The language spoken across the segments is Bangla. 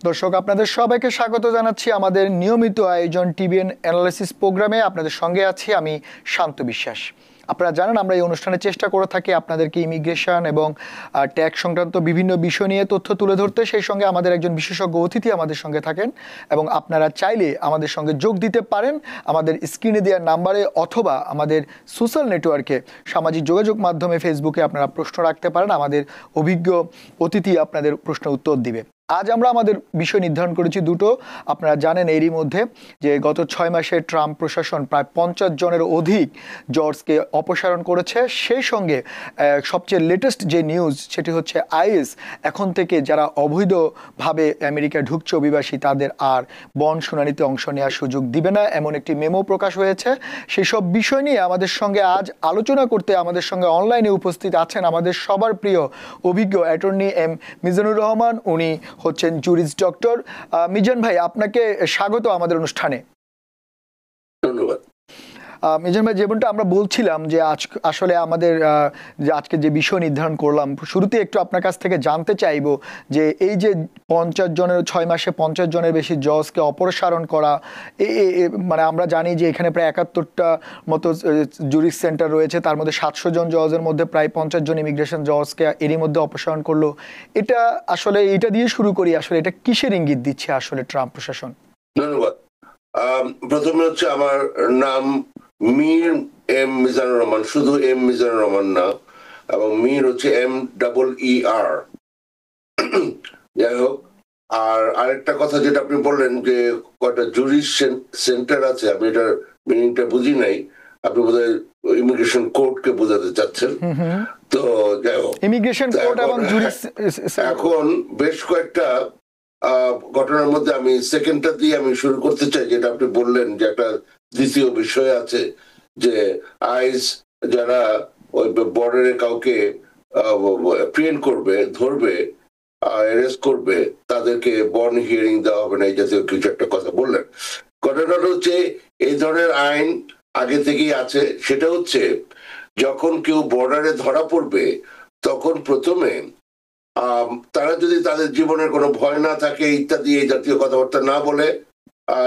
দর্শক আপনাদের সবাইকে স্বাগত জানাচ্ছি আমাদের নিয়মিত আয়োজন টিবিএন অ্যানালিসিস প্রোগ্রামে। আপনাদের সঙ্গে আছি আমি শান্ত বিশ্বাস। আপনারা জানেন আমরা এই অনুষ্ঠানে চেষ্টা করে থাকি আপনাদেরকে ইমিগ্রেশন এবং ট্যাক্স সংক্রান্ত বিভিন্ন বিষয় নিয়ে তথ্য তুলে ধরতে। সেই সঙ্গে আমাদের একজন বিশেষজ্ঞ অতিথি আমাদের সঙ্গে থাকেন এবং আপনারা চাইলে আমাদের সঙ্গে যোগ দিতে পারেন আমাদের স্ক্রিনে দেওয়ার নাম্বারে অথবা আমাদের সোশ্যাল নেটওয়ার্কে সামাজিক যোগাযোগ মাধ্যমে ফেসবুকে আপনারা প্রশ্ন রাখতে পারেন। আমাদের অভিজ্ঞ অতিথি আপনাদের প্রশ্নের উত্তর দিবে। আজ আমরা আমাদের বিষয় নির্ধারণ করেছি দুটো। আপনারা জানেন এরই মধ্যে যে গত 6 মাসে ট্রাম্প প্রশাসন প্রায় 50 জনের অধিক জর্জকে অপসারণ করেছে। সেই সঙ্গে সবচেয়ে লেটেস্ট যে নিউজ সেটি হচ্ছে আইএস এখন থেকে যারা অবৈধভাবে আমেরিকায় ঢুকছে অভিবাসী তাদের আর বন্ড শুনানিতে অংশ নেওয়ার সুযোগ দিবে না, এমন একটি মেমো প্রকাশ হয়েছে। সেই সব বিষয় নিয়ে আমাদের সঙ্গে আজ আলোচনা করতে আমাদের সঙ্গে অনলাইনে উপস্থিত আছেন আমাদের সবার প্রিয় অভিজ্ঞ অ্যাটর্নি এম মিজানুর রহমান। উনি হচ্ছেন জুরিস্ট ডক্টর। মিজান ভাই, আপনাকে স্বাগত আমাদের অনুষ্ঠানে। ধন্যবাদ। মিজান ভাই, যেমনটা আমরা বলছিলাম যে আসলে আমাদের যে আজকে যে বিষয় নির্ধারণ করলাম, শুরুতে একটু আপনার কাছ থেকে জানতে চাইবো যে এই যে 6 মাসে 50 জনের বেশি জজকে অপসারণ করা, মানে আমরা জানি যে এখানে প্রায় 71টা মতো জুরিস সেন্টার রয়েছে, তার মধ্যে 700 জন জজের মধ্যে প্রায় 50 জন ইমিগ্রেশন জজকে এরই মধ্যে অপসারণ করলো। এটা আসলে এটা দিয়ে শুরু করি, আসলে এটা কিসের ইঙ্গিত দিচ্ছে আসলে ট্রাম্প প্রশাসন? ধন্যবাদ। প্রথমে হচ্ছে আমার নাম মীর এম মিজানুর রহমান, শুধু এম মিজানুর রহমান না, এবং মীর হচ্ছে MEER। যাই হোক, আর আরেকটা কথা যেটা আপনি বললেন যে কয়টা জুরিস সেন্টার আছে, আমি এটার মিনিংটা বুঝি নাই। আপনি বোধহয় ইমিগ্রেশন কোর্টকে বোঝাতে চাচ্ছেন। তো যাই হোক, ইমিগ্রেশন কোর্ট এবং জুরিস এখন বেশ কয়েকটা ঘটনার মধ্যে আমি সেকেন্ডটা দিয়ে আমি শুরু করতে চাই, যেটা আপনি বললেন যে একটা দ্বিতীয় বিষয় আছে যে আইস যারা ওই বর্ডারে কাউকে প্রিয়েন্ট করবে, ধরবে, অ্যারেস্ট করবে, তাদেরকে বন্ড হিয়ারিং দেওয়া হবে না, এই জাতীয় কিছু একটা কথা বললেন। ঘটনাটা হচ্ছে এই ধরনের আইন আগে থেকেই আছে। সেটা হচ্ছে যখন কেউ বর্ডারে ধরা পড়বে তখন প্রথমে তারা যদি তাদের জীবনের কোনো ভয় না থাকে ইত্যাদি এই জাতীয় কথাবার্তা না বলে,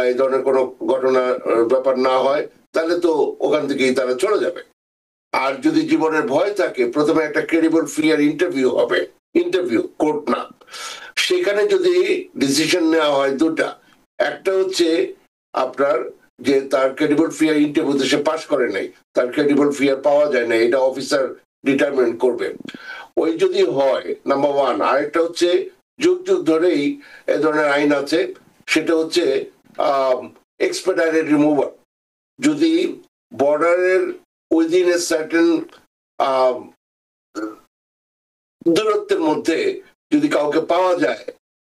এই ধরনের কোনো ঘটনার ব্যাপার না হয়, তাহলে তো ওখান থেকেই তারা চলে যাবে। আর যদি জীবনের ভয় থাকে প্রথমে একটা ক্রেডিবল ফিয়ার ইন্টারভিউ হবে, ইন্টারভিউ, কোর্ট না। সেখানে যদি ডিসিশন নেওয়া হয় দুটা, একটা হচ্ছে আপনার যে তার ক্রেডিবল ফিয়ার ইন্টারভিউতে সে পাস করে নাই, তার ক্রেডিবল ফিয়ার পাওয়া যায় না, এটা অফিসার ডিটারমিন করবে। ওই যদি হয় নাম্বার ওয়ান। আরেকটা হচ্ছে যুগ যুগ ধরেই এ ধরনের আইন আছে, সেটা হচ্ছে এক্সপেডিটেড রিমুভাল। যদি বর্ডারের উইদিন এ সার্টেন দূরত্বের মধ্যে যদি কাউকে পাওয়া যায়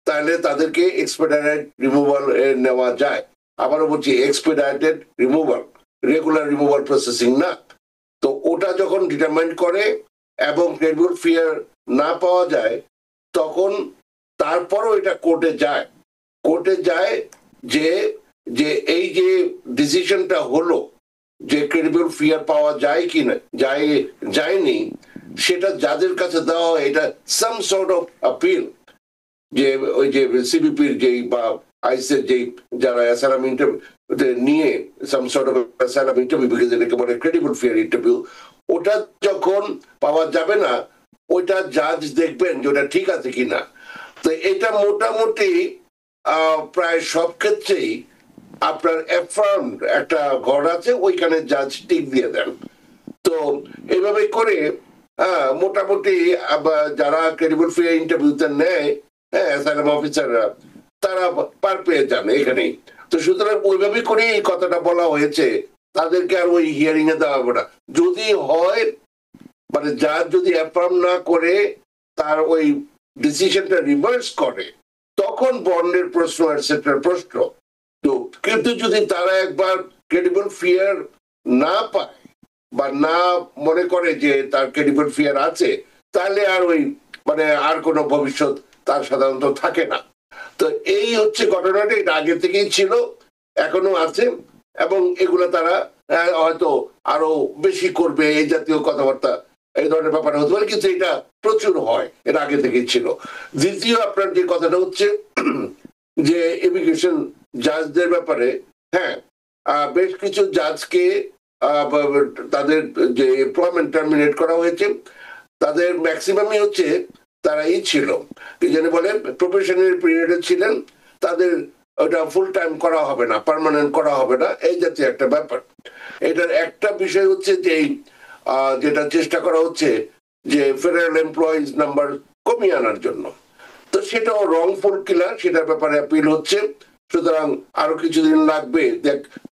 তাহলে তাদেরকে এক্সপেডিটেড রিমুভাল নেওয়া যায়। আবারও বলছি, এক্সপেডিটেড রিমুভাল, রেগুলার রিমুভাল প্রসেসিং না। তো ওটা যখন ডিটারমাইন করে এবং ক্রেডিবল ফিয়ার না পাওয়া যায় তখন তারপরও এটা কোর্টে যায়। কোর্টে যায় যে যে এই যে ডিসিশনটা হলো যে ক্রেডিবল ফিয়ার পাওয়া যায় কি না যায়নি, সেটা যাদের কাছে দেওয়া হয় এটা সাম সর্ট অফ আপিল, যে ওই যে সিবিপির যেই বা আইসের যেই যারা অ্যাসাইলাম ইন্টারভিউ নিয়ে some sort of asylum interview, because এটাকে বলে ক্রেডিবল ফিয়ার ইন্টারভিউ, ওটা যখন পাওয়া যাবে না ওইটা জাজ দেখবেন যে ওটা ঠিক আছে কিনা। তো এটা মোটামুটি প্রায় সব ক্ষেত্রেই আপনার অ্যাফার্মড একটা ঘর আছে, ওইখানে জাজ টিক দিয়ে দেন। তো এইভাবে করে মোটামুটি যারা ক্রেডিবল ফিয়ার ইন্টারভিউতে নেয়, অ্যাসাইলাম অফিসাররা, তারা পার পেয়ে যান এখানেই। তো সুতরাং ওইভাবে করে এই কথাটা বলা হয়েছে, তাদেরকে আর ওই হিয়ারিং এ দেওয়া হবে না। যদি হয় মানে যার যদি অ্যাফার্ম না করে তার ওই ডিসিশনটা রিভার্স করে তখন বন্ডের প্রশ্ন এটসেট্রার প্রশ্ন। তো কিন্তু যদি তারা একবার ক্রেডিবল ফিয়ার না পায় বা না মনে করে যে তার ক্রেডিবল ফিয়ার আছে, তাহলে আর ওই মানে আর কোনো ভবিষ্যৎ তার সাধারণত থাকে না। তো এই হচ্ছে ঘটনাটা, এটা আগে থেকেই ছিল, এখনো আছে, এবং এগুলো তারা হয়তো আরো বেশি করবে, এই জাতীয় কথাবার্তা এই ধরনের ব্যাপার হতে পারে, কিন্তু এটা প্রচুর হয়, এটা আগে থেকেই ছিল। দ্বিতীয় আপনার যে কথাটা হচ্ছে যে ইমিগ্রেশন জাজদের ব্যাপারে, হ্যাঁ, বেশ কিছু জাজকে তাদের যে এমপ্লয়মেন্ট টার্মিনেট করা হয়েছে, তাদের ম্যাক্সিমামই হচ্ছে তারাই ছিল কি জানি বলে প্রফেশনাল পিরিয়ডে ছিলেন, তাদের ওটা ফুল টাইম করা হবে না, পার্মানেন্ট করা হবে না, এই জাতীয় একটা ব্যাপার। এটার একটা বিষয় হচ্ছে যে যেটা চেষ্টা করা হচ্ছে যে ফেডারেল এমপ্লয়িজ নাম্বার কমিয়ে আনার জন্য, তো সেটাও রংফুল কিলার, সেটার ব্যাপারে অ্যাপিল হচ্ছে। সুতরাং আরো কিছুদিন লাগবে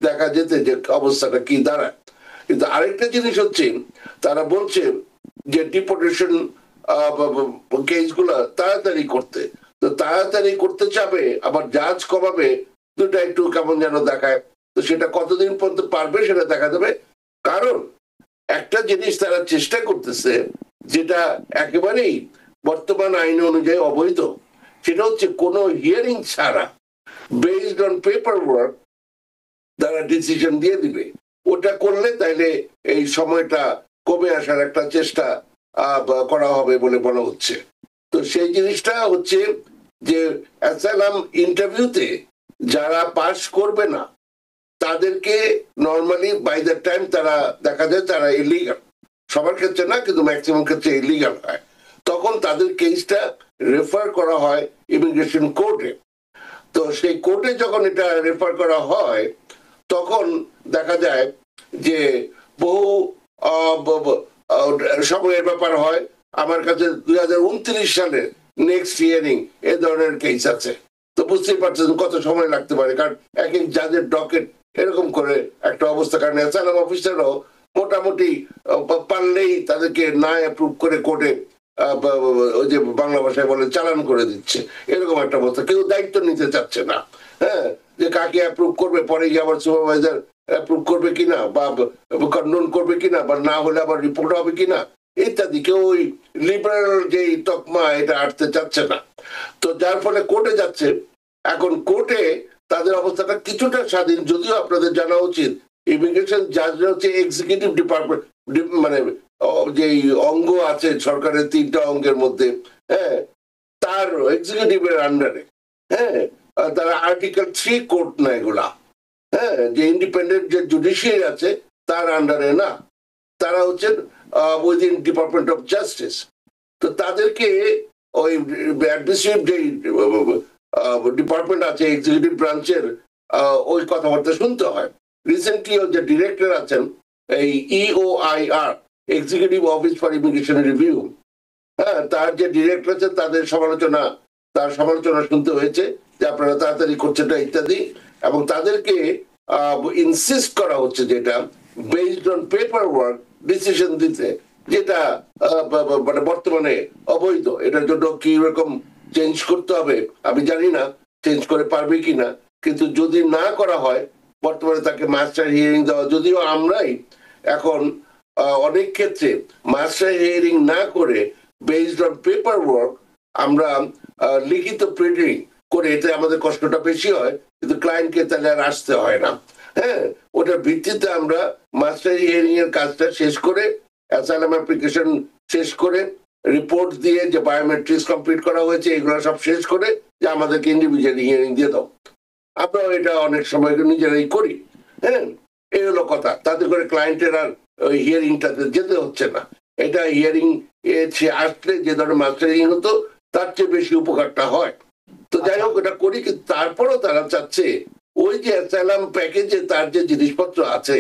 দেখা যেতে যে অবস্থাটা কি দাঁড়ায়। কিন্তু আরেকটা জিনিস হচ্ছে তারা বলছে যে ডিপোর্টেশন কেসগুলা তাড়াতাড়ি করতে, তো তাড়াতাড়ি করতে চাবে আবার জাজ কমাবে, দুটা একটু কেমন যেন দেখায়। তো সেটা কতদিন পর্যন্ত পারবে সেটা দেখা যাবে। কারণ একটা জিনিস তারা চেষ্টা করতেছে যেটা একেবারেই বর্তমান আইন অনুযায়ী অবৈধ, সেটা হচ্ছে কোনো হিয়ারিং ছাড়া বেসড অন পেপার ওয়ার্ক তারা ডিসিশন দিয়ে দিবে। ওটা করলে তাইলে এই সময়টা কমে আসার একটা চেষ্টা করা হবে বলে মনে হচ্ছে। তো সেই জিনিসটা হচ্ছে যে অ্যাসাইলাম ইন্টারভিউতে যারা পাস করবে না তাদেরকে নর্মালি বাই দ্য টাইম তারা দেখা যায় তারা ইলিগাল, সবার ক্ষেত্রে না কিন্তু ম্যাক্সিমাম ক্ষেত্রে ইলিগাল হয়, তখন তাদের কেসটা রেফার করা হয় ইমিগ্রেশন কোর্টে। তো সেই কোর্টে যখন এটা রেফার করা হয় তখন দেখা যায় যে বহু সময়ের ব্যাপার হয়। আমার কাছে 2029 সালে নেক্সট হিয়ারিং এ ধরনের কেস আছে, তো বুঝতেই পারছেন কত সময় লাগতে পারে, কারণ এক এক জাজের ডকেট এরকম করে একটা অবস্থা। কারণ অ্যাসাইলাম অফিসারও মোটামুটি পারলেই তাদেরকে না অ্যাপ্রুভ করে কোর্টে ওই যে বাংলা ভাষায় বলে চালান করে দিচ্ছে, এরকম একটা অবস্থা। কেউ দায়িত্ব নিতে চাচ্ছে না, হ্যাঁ, যে কাকে অ্যাপ্রুভ করবে, পরে গিয়ে আবার সুপারভাইজার অ্যাপ্রুভ করবে কিনা বা কন্ডোন করবে কিনা, বা না হলে আবার রিপোর্ট হবে কিনা ইত্যাদি। কেউ ওই লিবারেল যে তকমা এটা আটতে চাচ্ছে না। তো যার ফলে কোর্টে যাচ্ছে। এখন কোর্টে তাদের অবস্থাটা কিছুটা স্বাধীন, যদিও আপনাদের জানা উচিত ইমিগ্রেশন জাজরা হচ্ছে এক্সিকিউটিভ ডিপার্টমেন্ট, মানে যে অঙ্গ আছে সরকারের 3টা অঙ্গের মধ্যে, হ্যাঁ, তার এক্সিকিউটিভের আন্ডারে, হ্যাঁ, তারা আর্টিকেল 3 কোর্ট না এগুলা, হ্যাঁ, যে ইন্ডিপেন্ডেন্ট যে জুডিশিয়ারি আছে তার আন্ডারে না, তারা হচ্ছেন উইদিন ডিপার্টমেন্ট অফ জাস্টিস। তো তাদেরকে ওই অ্যাডমিনিস্ট্রেটিভ যে ডিপার্টমেন্ট আছে এক্সিকিউটিভ ব্রাঞ্চের ওই কথাবার্তা শুনতে হয়। রিসেন্টলি যে ডিরেক্টর আছেন এই EOIR, executive office for immigration review, হ্যাঁ, তার যে ডিরেক্টর আছে তার সমালোচনা শুনতে হয়েছে যে আপনারা তাড়াতাড়ি করছেন না ইত্যাদি, এবং তাদেরকে ইনসিস্ট করা হচ্ছে যেটা based on paper work decision দিতে, যেটা মানে বর্তমানে অবৈধ। এটার জন্য কি রকম চেঞ্জ করতে হবে আমি জানি না, চেঞ্জ করে পারবে কিনা, কিন্তু যদি না করা হয় বর্তমানে তাকে মাস্টার হিয়ারিং দেওয়া, যদিও আমরাই এখন অনেক ক্ষেত্রে মাস্টার হিয়ারিং না করে বেসড অন পেপার ওয়ার্ক আমরা লিখিত প্রিন্টিং করে, এতে আমাদের কষ্টটা বেশি হয়, কিন্তু ক্লায়েন্টকে তাহলে আর আসতে হয় না, হ্যাঁ, ওটার ভিত্তিতে আমরা মাস্টার হিয়ারিং এর কাজটা শেষ করে অ্যাসাইলাম অ্যাপ্লিকেশন শেষ করে রিপোর্ট দিয়ে যে বায়োমেট্রিক্স কমপ্লিট করা হয়েছে এগুলো সব শেষ করে যে আমাদেরকে ইন্ডিভিজুয়াল হিয়ারিং দিয়ে দাও। আমরা এটা অনেক সময় নিজেরাই করি, হ্যাঁ, এই হলো কথা। তাতে করে ক্লায়েন্টের আর ওই হিয়ারিংটাতে যেতে হচ্ছে না। এটা হিয়ারিং আসলে যে ধরনের মাস্টার হিয়ারিং হতো তার চেয়ে বেশি উপকারটা হয়। তো যাই হোক এটা করি, কিন্তু তারপরও তারা চাচ্ছে ওই যে অ্যাসাইলাম প্যাকেজে তার যে জিনিসপত্র আছে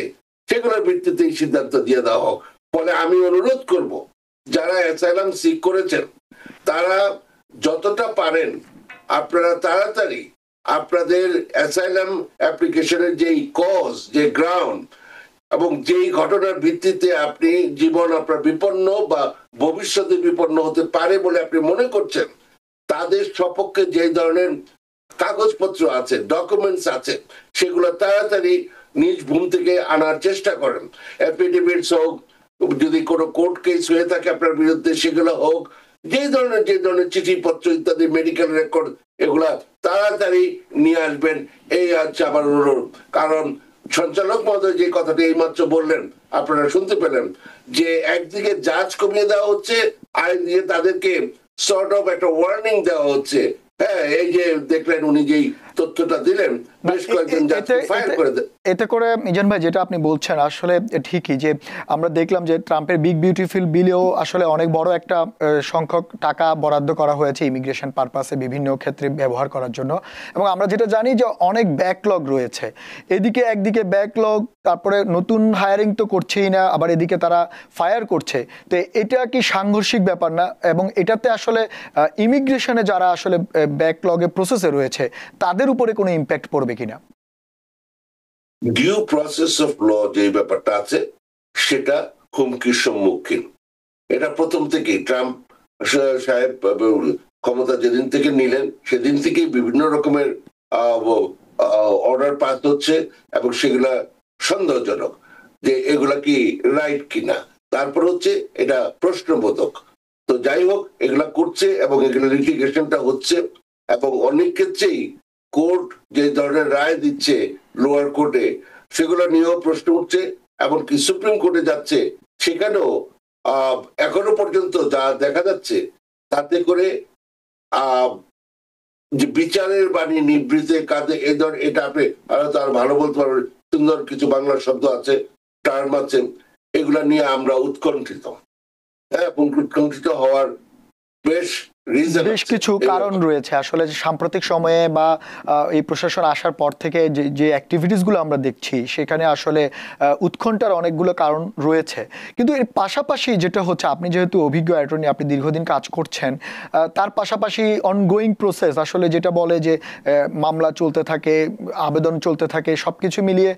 সেগুলোর ভিত্তিতে সিদ্ধান্ত দিয়ে দেওয়া হোক। ফলে আমি অনুরোধ করব যারা অ্যাসাইলাম সিক করেছেন তারা যতটা পারেন আপনারা তাড়াতাড়ি আপনাদের অ্যাসাইলাম অ্যাপ্লিকেশনের যেই কজ, যে গ্রাউন্ড এবং যেই ঘটনার ভিত্তিতে আপনি জীবন আপনার বিপন্ন বা ভবিষ্যতে বিপন্ন হতে পারে বলে আপনি মনে করছেন, তাদের সপক্ষে যে ধরনের কাগজপত্র আছে, ডকুমেন্টস আছে, সেগুলো তাড়াতাড়ি নিজ ভূম থেকে আনার চেষ্টা করেন। অ্যাফিডেভিটস হোক, যদি কোনো কোর্ট কেস হয়ে থাকে আপনার বিরুদ্ধে সেগুলো হোক, যে ধরনের চিঠিপত্র ইত্যাদি, মেডিকেল রেকর্ড, এগুলা তাড়াতাড়ি নিয়ে আসবেন, এই হচ্ছে আমার অনুরোধ। কারণ সঞ্চালক মহোদয় যে কথাটি এইমাত্র বললেন আপনারা শুনতে পেলেন, যে একদিকে জাজ কমিয়ে দেওয়া হচ্ছে, আরেকদিকে তাদেরকে সর্ট অফ একটা ওয়ার্নিং দেওয়া হচ্ছে হ্যাঁ, এই যে দেখলেন উনি যেই তথ্যটা দিলেন, বেশ কয়েকজন যাত্রী ফায়ার করে দেন। এতে করে মিজান ভাই যেটা আপনি বলছেন আসলে ঠিকই, যে আমরা দেখলাম যে ট্রাম্পের বিগ বিউটিফুল বিলেও আসলে অনেক বড় একটা সংখ্যক টাকা বরাদ্দ করা হয়েছে ইমিগ্রেশন পারপাসে বিভিন্ন ক্ষেত্রে ব্যবহার করার জন্য, এবং আমরা যেটা জানি যে অনেক ব্যাকলগ রয়েছে। এদিকে একদিকে ব্যাকলগ, তারপরে নতুন হায়ারিং তো করছেই না, আবার এদিকে তারা ফায়ার করছে। তো এটা কি সাংঘর্ষিক ব্যাপার না? এবং এটাতে আসলে ইমিগ্রেশনে যারা আসলে ব্যাকলগে প্রসেসে রয়েছে তাদের উপরে কোনো ইম্প্যাক্ট পড়বে কিনা? ডিউ প্রসেস অফ ল যে ব্যাপারটা আছে সেটা হুমকির সম্মুখীন। এটা প্রথম থেকেই ট্রাম্প সাহেব ক্ষমতা যেদিন থেকে নিলেন সেদিন থেকেই বিভিন্ন রকমের অর্ডার পাস হচ্ছে, এবং সেগুলা সন্দেহজনক যে এগুলা কি রাইট কিনা। তারপর হচ্ছে এটা প্রশ্নবোধক। তো যাই হোক, এগুলা করছে এবং এগুলো লিটিগেশনটা হচ্ছে, এবং অনেক ক্ষেত্রেই কোর্ট যে ধরনের রায় দিচ্ছে লোয়ার কোর্টে সেগুলো নিয়েও প্রশ্ন উঠছে, এমনকি সুপ্রিম কোর্টে যাচ্ছে, সেখানেও এখনো পর্যন্ত যা দেখা যাচ্ছে তাতে করে যে বিচারের বাণী নিবৃতে কাঁধে এ ধর, এটা আপনি হয়তো আর ভালো বলতে পারবেন, সুন্দর কিছু বাংলা শব্দ আছে, টার্ম আছে, এগুলা নিয়ে আমরা উৎকণ্ঠিত। হ্যাঁ, এবং উৎকণ্ঠিত হওয়ার বেশ কিছু কারণ রয়েছে আসলে। সাম্প্রতিক সময়ে বা এই প্রশাসন আসার পর থেকে যে অ্যাক্টিভিটিস গুলো আমরা দেখছি সেখানে আসলে উৎকণ্ঠার অনেকগুলো কারণ রয়েছে। কিন্তু এর পাশাপাশি যেটা হচ্ছে, আপনি যেহেতু অভিজ্ঞ অ্যাটর্নি, আপনি দীর্ঘদিন কাজ করছেন, তার পাশাপাশি অনগোয়িং প্রসেস আসলে যেটা বলে যে মামলা চলতে থাকে, আবেদন চলতে থাকে, সবকিছু মিলিয়ে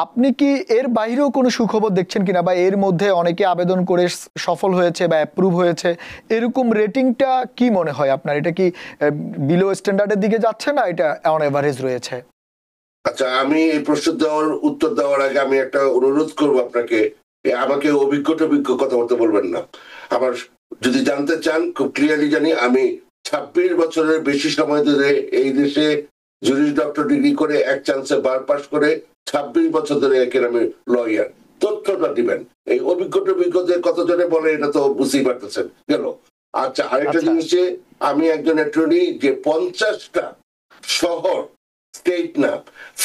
আপনি কি এর বাইরেও কোনো সুখবর দেখছেন কিনা, বা এর মধ্যে অনেকে আবেদন করে সফল হয়েছে বা অ্যাপ্রুভ হয়েছে, এরকম রেটিংটা কি মনে হয় আপনার? এটা কি বিলো স্ট্যান্ডার্ডের দিকে যাচ্ছে, না এটা অন এভারেজ রয়েছে? আচ্ছা, আমি এই প্রশ্ন উত্তর দেওয়ার আগে আমি একটা অনুরোধ করবো আপনাকে, আমাকে অভিজ্ঞ কথা বলতে বলবেন না। আমার যদি জানতে চান, খুব ক্লিয়ারলি জানি, আমি 26 বছরের বেশি সময় ধরে এই দেশে জুরিস ডক্টর ডিগ্রি করে এক চান্সে বার পাস করে 26 বছর ধরে একের আমি লয়ার। তথ্যটা দিবেন, এই অভিজ্ঞদের কতজনে বলে এটা তো বুঝতেই পারতেছেন গেল। আচ্ছা, আরেকটা জিনিস, আমি একজন অ্যাটর্নি যে 50টা শহর, স্টেট না,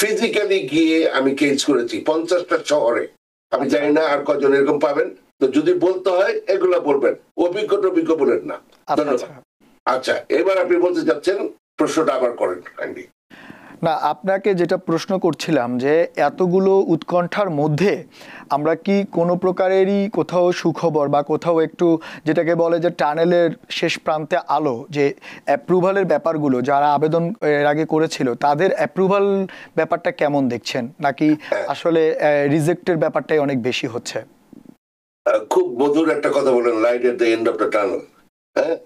ফিজিক্যালি গিয়ে আমি কেস করেছি 50টা শহরে। আমি জানি না আর কজন এরকম পাবেন, তো যদি বলতে হয় এগুলা বলবেন, অভিজ্ঞ বলেন না। ধন্যবাদ। আচ্ছা, এবার আপনি বলতে চাচ্ছেন, প্রশ্নটা আবার করেন কাইন্ডলি। না, আপনাকে যেটা প্রশ্ন করছিলাম যে এতগুলো উৎকণ্ঠার মধ্যে আমরা কি কোনো প্রকারেরই কোথাও সুখবর বা কোথাও একটু যেটাকে বলে যে টানেলের শেষ প্রান্তে আলো, যে অ্যাপ্রুভালের ব্যাপারগুলো যারা আবেদন এর আগে করেছিল তাদের অ্যাপ্রুভাল ব্যাপারটা কেমন দেখছেন, নাকি আসলে রিজেক্টের ব্যাপারটাই অনেক বেশি হচ্ছে? খুব মধুর একটা কথা বলেন, light at the end of the tunnel. হ্যাঁ,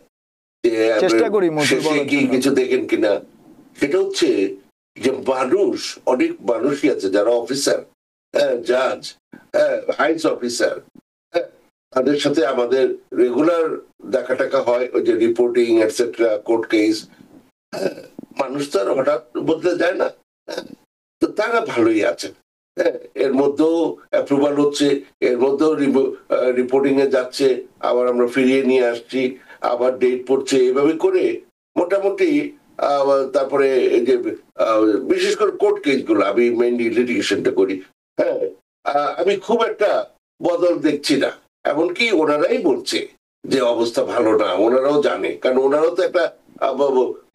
চেষ্টা করি মধুর বলার জন্য। কিছু দেখেন কিনা, সেটা হচ্ছে যে মানুষ, অনেক মানুষই আছে যারা অফিসার, জাজ, আইস অফিসার, তাদের সাথে আমাদের রেগুলার দেখা টাকা হয়, ওই যে রিপোর্টিং এটসেট্রা, কোর্ট কেস। মানুষ তো আর হঠাৎ বদলে যায় না, তো তারা ভালোই আছে। এর মধ্যেও অ্যাপ্রুভাল হচ্ছে, এর মধ্যেও রিপোর্টিং এ যাচ্ছে, আবার আমরা ফিরিয়ে নিয়ে আসছি, আবার ডেট পড়ছে, এভাবে করে মোটামুটি। তারপরে যে বিশেষ করে কোর্ট কেস গুলো, আমি মেইনলি লিটিগেশনটা করি, হ্যাঁ, আমি খুব একটা বদল দেখছি না। এমনকি ওনারাই বলছে যে অবস্থা ভালো না, ওনারাও জানে, কারণ ওনারাও তো একটা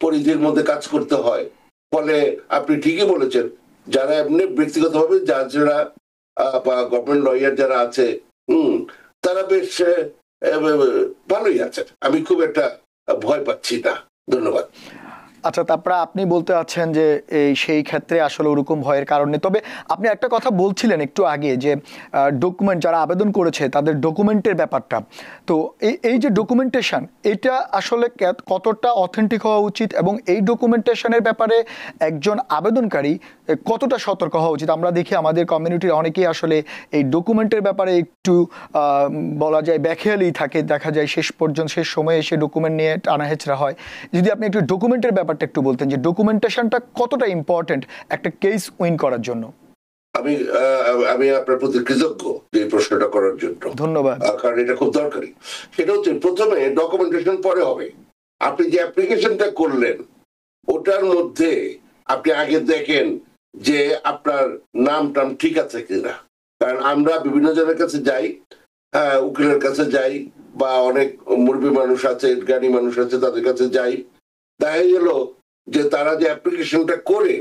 পরিধির মধ্যে কাজ করতে হয়। ফলে আপনি ঠিকই বলেছেন, যারা এমনি ব্যক্তিগতভাবে জাজরা বা গভর্নমেন্ট লয়ার যারা আছে, তারা বেশ ভালোই আছেন, আমি খুব একটা ভয় পাচ্ছি না। ধন্যবাদ। আচ্ছা, তারপরে আপনি বলতে আছেন যে সেই ক্ষেত্রে আসলে ওরকম ভয়ের কারণে, তবে আপনি একটা কথা বলছিলেন একটু আগে যে ডকুমেন্ট যারা আবেদন করেছে তাদের ডকুমেন্টের ব্যাপারটা, তো এই যে ডকুমেন্টেশন, এটা আসলে কতটা অথেন্টিক হওয়া উচিত, এবং এই ডকুমেন্টেশনের ব্যাপারে একজন আবেদনকারী কতটা সতর্ক হওয়া উচিত? আমরা দেখি আমাদের কমিউনিটির অনেকেই আসলে এই ডকুমেন্টের ব্যাপারে একটু বলা যায় ব্যাখেয়ালি থাকে, দেখা যায় শেষ সময়ে এসে ডকুমেন্ট নিয়ে টানাহেচড়া হয়। যদি আপনি একটু ডকুমেন্টের ব্যাপারটা একটু বলতেন যে ডকুমেন্টেশনটা কতটা ইম্পর্টেন্ট একটা কেস উইন করার জন্য। আমি আপনার প্রতি কৃতজ্ঞ এই প্রশ্নটা করার জন্য, ধন্যবাদ, কারণ এটা খুব দরকারি। সেটা হচ্ছে, প্রথমে ডকুমেন্টেশন পরে হবে। আপনি যে অ্যাপ্লিকেশনটা করলেন ওটার মধ্যে আপনি আগে দেখেন যে আপনার নাম টাম ঠিক আছে কিনা। কারণ আমরা বিভিন্ন জনের কাছে যাই, হ্যাঁ, উকিলের কাছে যাই বা অনেক মুরব্বী মানুষ আছে, জ্ঞানী মানুষ আছে, তাদের কাছে যাই, দেখা গেল যে তারা যে অ্যাপ্লিকেশনটা করে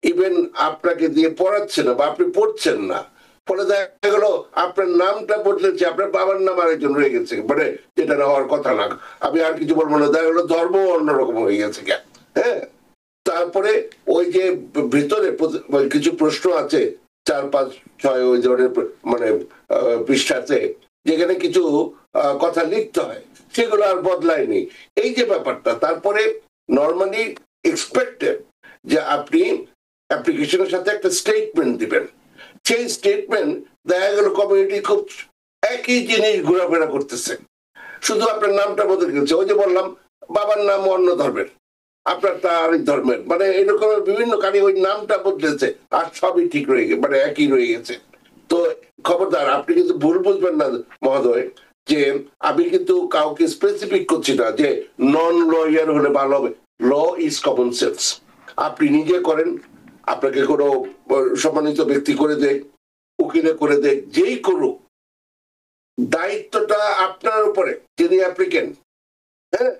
ইভেন আপনাকে দিয়ে পড়াচ্ছে না বা আপনি পড়ছেন না, ফলে দেখা গেল আপনার নামটা বদলেছে, আপনার বাবার নাম আরেকজন রয়ে গেছে, মানে যেটা না হওয়ার কথা না। আমি আর কিছু বলবো না, দেখা গেলো ধর্ম অন্যরকম হয়ে গেছে। হ্যাঁ, তারপরে ওই যে ভিতরে কিছু প্রশ্ন আছে 4, 5, 6 ওই ধরনের মানে পৃষ্ঠাতে, যেখানে কিছু কথা লিখতে হয়, সেগুলো আর বদলায়নি। এই যে ব্যাপারটা, তারপরে নর্মালি এক্সপেক্টেড যে আপনি অ্যাপ্লিকেশনের সাথে একটা স্টেটমেন্ট দিবেন। সেই স্টেটমেন্ট দেখা গেল কমিউনিটি খুব একই জিনিস ঘোরাফেরা করতেছে, শুধু আপনার নামটা বদলে গেছে। ওই যে বললাম, বাবার নাম অন্য ধর্মের, আপনার তা আরেক ধর্মের, মানে এরকম বিভিন্ন কারণে ওই নামটা বদলেছে আর সবই ঠিক রয়ে গেছে, মানে একই রয়ে গেছে। তো খবরদার, আপনি কিন্তু ভুল বুঝবেন না মহোদয়, যে আমি কিন্তু কাউকে স্পেসিফিক করছি না যে নন লয়ার হলে ভালো হবে। Law is common sense. আপনি নিজে করেন, আপনাকে কোনো সম্মানিত ব্যক্তি করে দেয়, উকিলে করে দেয়, যেই করুক, দায়িত্বটা আপনার উপরে, যিনি অ্যাপ্লিকেন্ট। হ্যাঁ,